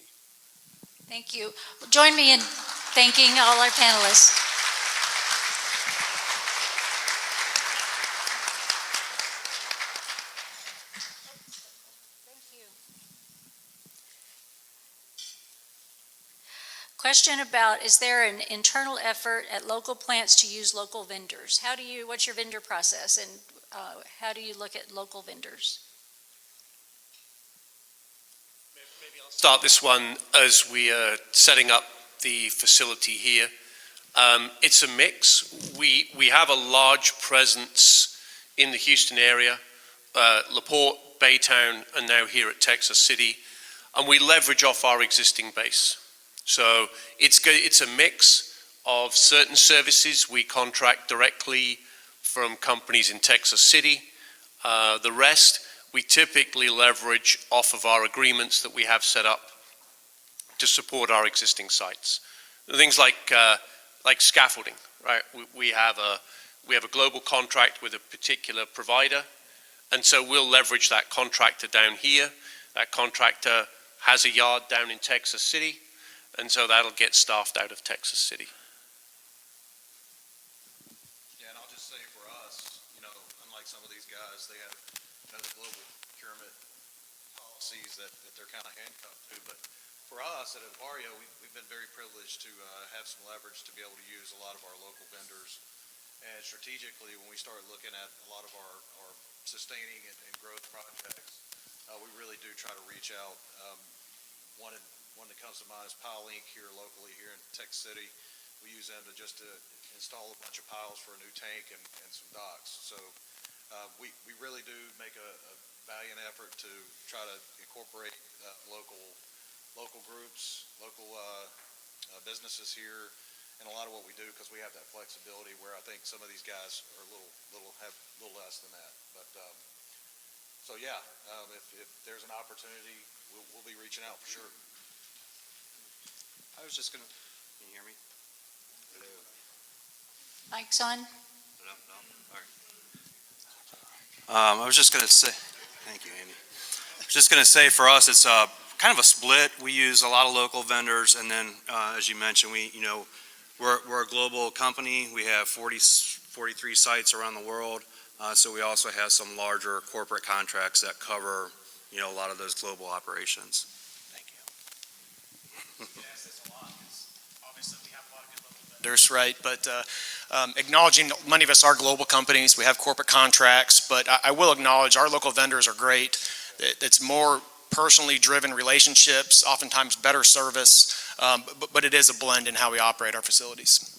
Thank you. Join me in thanking all our panelists. Thank you. Question about, is there an internal effort at local plants to use local vendors? What's your vendor process, and how do you look at local vendors? Maybe I'll start this one as we are setting up the facility here. It's a mix. We have a large presence in the Houston area, LaPorte, Baytown, and now here at Texas City, and we leverage off our existing base. So it's a mix of certain services we contract directly from companies in Texas City. The rest we typically leverage off of our agreements that we have set up to support our existing sites. Things like scaffolding, right? We have a global contract with a particular provider, and so we'll leverage that contractor down here. That contractor has a yard down in Texas City, and so that'll get staffed out of Texas City. Yeah, and I'll just say for us, you know, unlike some of these guys, they have, you know, the global procurement policies that they're kind of handcuffed to. But for us at Advario, we've been very privileged to have some leverage to be able to use a lot of our local vendors. And strategically, when we start looking at a lot of our sustaining and growth projects, we really do try to reach out. One that comes to mind is PileLink here locally here in Texas City. We use them to install a bunch of piles for a new tank and some docks. So we really do make a valiant effort to try to incorporate local groups, local businesses here, and a lot of what we do, because we have that flexibility where I think some of these guys are have a little less than that. But so yeah, if there's an opportunity, we'll be reaching out for sure. I was just gonna, can you hear me? Hello. Mike's on. No, all right. I was just gonna say, thank you, Amy. I was just gonna say for us, it's kind of a split. We use a lot of local vendors, and then as you mentioned, we're a global company. We have 43 sites around the world, so we also have some larger corporate contracts that cover, a lot of those global operations. Thank you. Yes, that's a lot, because obviously we have a lot of good local vendors, right? But acknowledging many of us are global companies, we have corporate contracts, but I will acknowledge our local vendors are great. It's more personally driven relationships, oftentimes better service, but it is a blend in how we operate our facilities.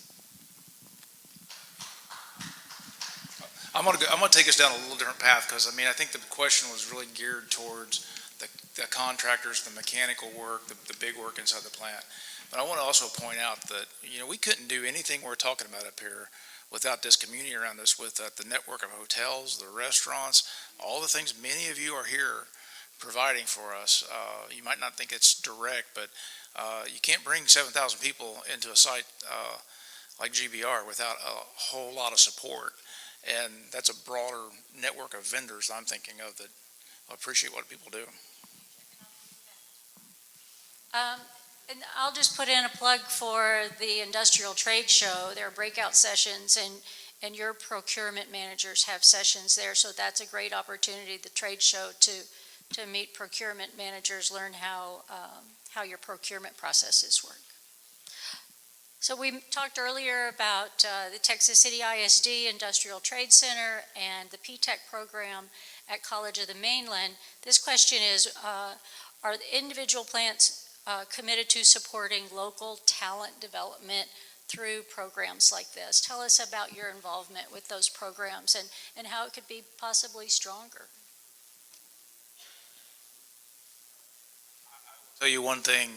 I'm going to take us down a little different path, because I think the question was really geared towards the contractors, the mechanical work, the big work inside the plant. But I want to also point out that we couldn't do anything we're talking about up here without this community around us, with the network of hotels, the restaurants, all the things many of you are here providing for us. You might not think it's direct, but you can't bring 7,000 people into a site like GBR without a whole lot of support. And that's a broader network of vendors I'm thinking of that appreciate what people do. And I'll just put in a plug for the industrial trade show. There are breakout sessions, and your procurement managers have sessions there. So that's a great opportunity, the trade show, to meet procurement managers, learn how how your procurement processes work. So we talked earlier about the Texas City ISD Industrial Trade Center and the PTech program at College of the Mainland. This question is, are the individual plants committed to supporting local talent development through programs like this? Tell us about your involvement with those programs and how it could be possibly stronger. Tell you one thing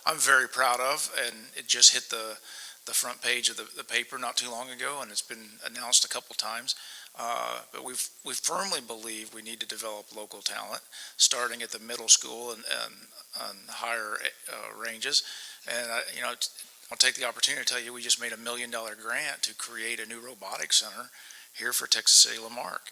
I'm very proud of, and it just hit the front page of the paper not too long ago, and it's been announced a couple times. But we firmly believe we need to develop local talent, starting at the middle school and higher ranges. And I'll take the opportunity to tell you we just made $1 million grant to create a new robotics center here for Texas City Marque.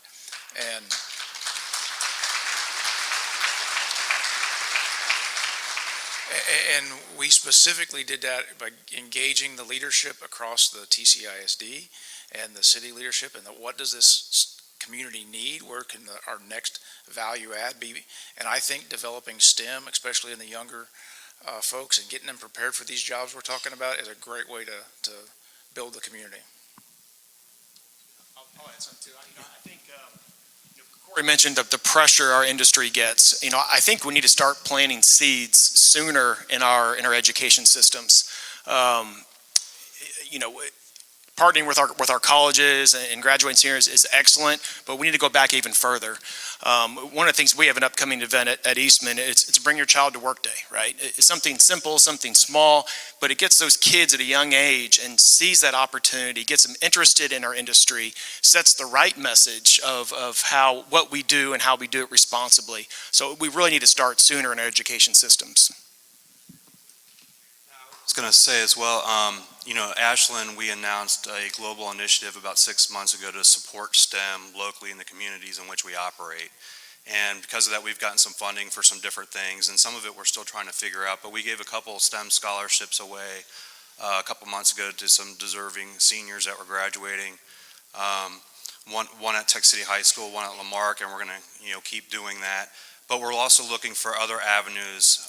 And we specifically did that by engaging the leadership across the TCISD and the city leadership, and what does this community need? Where can our next value add be? And I think developing STEM, especially in the younger folks, and getting them prepared for these jobs we're talking about is a great way to build the community. I'll add something too. I think CORY mentioned the pressure our industry gets. I think we need to start planting seeds sooner in our education systems. Partnering with our colleges and graduating seniors is excellent, but we need to go back even further. One of the things, we have an upcoming event at Eastman, it's Bring Your Child to Work Day, right? It's something simple, something small, but it gets those kids at a young age and sees that opportunity, gets them interested in our industry, sets the right message of what we do and how we do it responsibly. So we really need to start sooner in our education systems. I was going to say as well, Ashland, we announced a global initiative about 6 months ago to support STEM locally in the communities in which we operate. And because of that, we've gotten some funding for some different things, and some of it we're still trying to figure out. But we gave a couple STEM scholarships away a couple months ago to some deserving seniors that were graduating. One at Texas City High School, one at Marque, and we're going to keep doing that. But we're also looking for other avenues,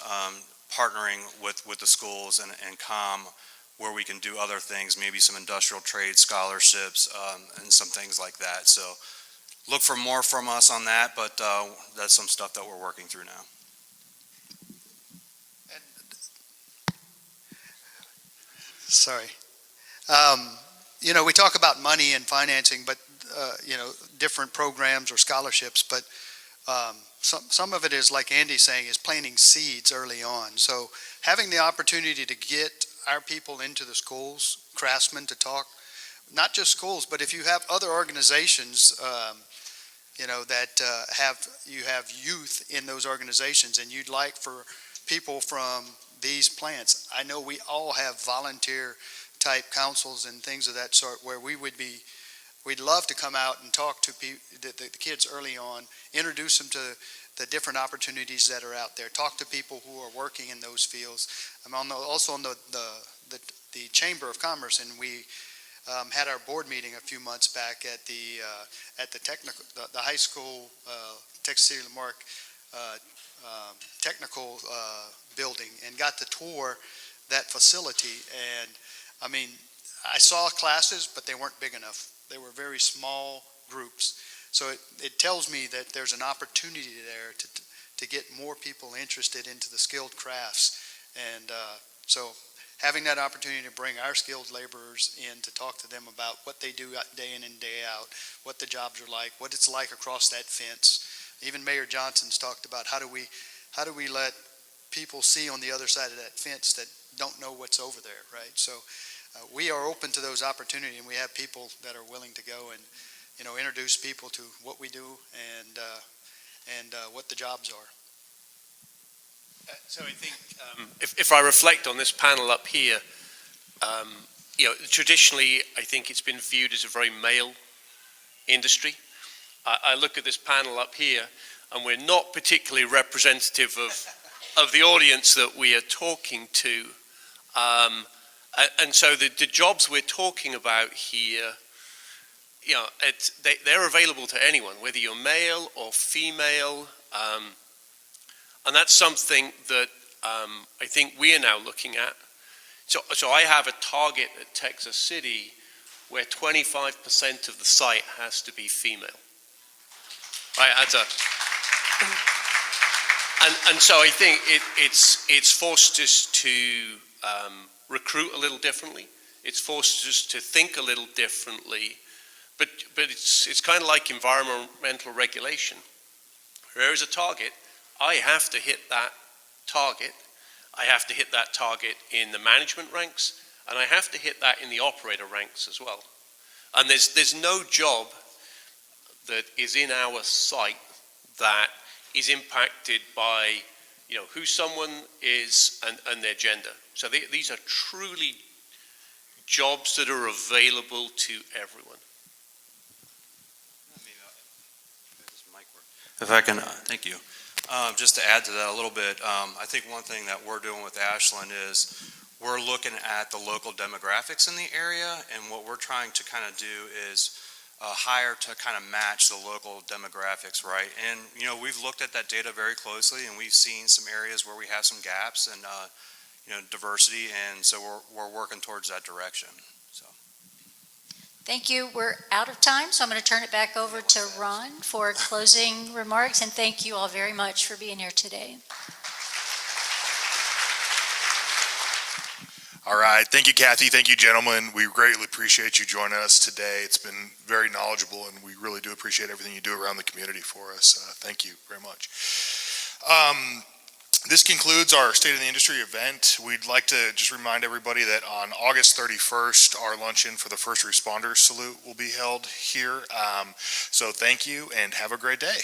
partnering with the schools and COM, where we can do other things, maybe some industrial trade scholarships and some things like that. So look for more from us on that, but that's some stuff that we're working through now. Sorry. We talk about money and financing, but, different programs or scholarships, but some of it is, like Andy's saying, is planting seeds early on. So having the opportunity to get our people into the schools, craftsmen, to talk, not just schools, but if you have other organizations, that you have youth in those organizations, and you'd like for people from these plants. I know we all have volunteer type councils and things of that sort where we'd love to come out and talk to the kids early on, introduce them to the different opportunities that are out there, talk to people who are working in those fields. I'm also on the Chamber of Commerce, and we had our board meeting a few months back at the high school, Texas City Marque technical building, and got to tour that facility. And I mean, I saw classes, but they weren't big enough. They were very small groups. So it tells me that there's an opportunity there to get more people interested into the skilled crafts. And so having that opportunity to bring our skilled laborers in to talk to them about what they do day in and day out, what the jobs are like, what it's like across that fence. Even Mayor Johnson's talked about how do we let people see on the other side of that fence that don't know what's over there, right? So we are open to those opportunities, and we have people that are willing to go and introduce people to what we do and what the jobs are. So I think if I reflect on this panel up here, traditionally I think it's been viewed as a very male industry. I look at this panel up here, and we're not particularly representative of the audience that we are talking to. And so the jobs we're talking about here, they're available to anyone, whether you're male or female. And that's something that I think we are now looking at. So I have a target at Texas City where 25% of the site has to be female. Right, and so I think it's forced us to recruit a little differently. It's forced us to think a little differently, but it's kind of like environmental regulation. There is a target. I have to hit that target. I have to hit that target in the management ranks, and I have to hit that in the operator ranks as well. And there's no job that is in our site that is impacted by, who someone is and their gender. So these are truly jobs that are available to everyone. If I can, thank you. Just to add to that a little bit, I think one thing that we're doing with Ashland is we're looking at the local demographics in the area, and what we're trying to kind of do is hire to kind of match the local demographics, right? And, we've looked at that data very closely, and we've seen some areas where we have some gaps and, diversity, and so we're working towards that direction. So. Thank you. We're out of time, so I'm going to turn it back over to Ron for closing remarks, and thank you all very much for being here today. All right. Thank you, Kathy. Thank you, gentlemen. We greatly appreciate you joining us today. It's been very knowledgeable, and we really do appreciate everything you do around the community for us. Thank you very much. This concludes our State of the Industry event. We'd like to just remind everybody that on August 31st, our luncheon for the First Responders Salute will be held here. So thank you, and have a great day.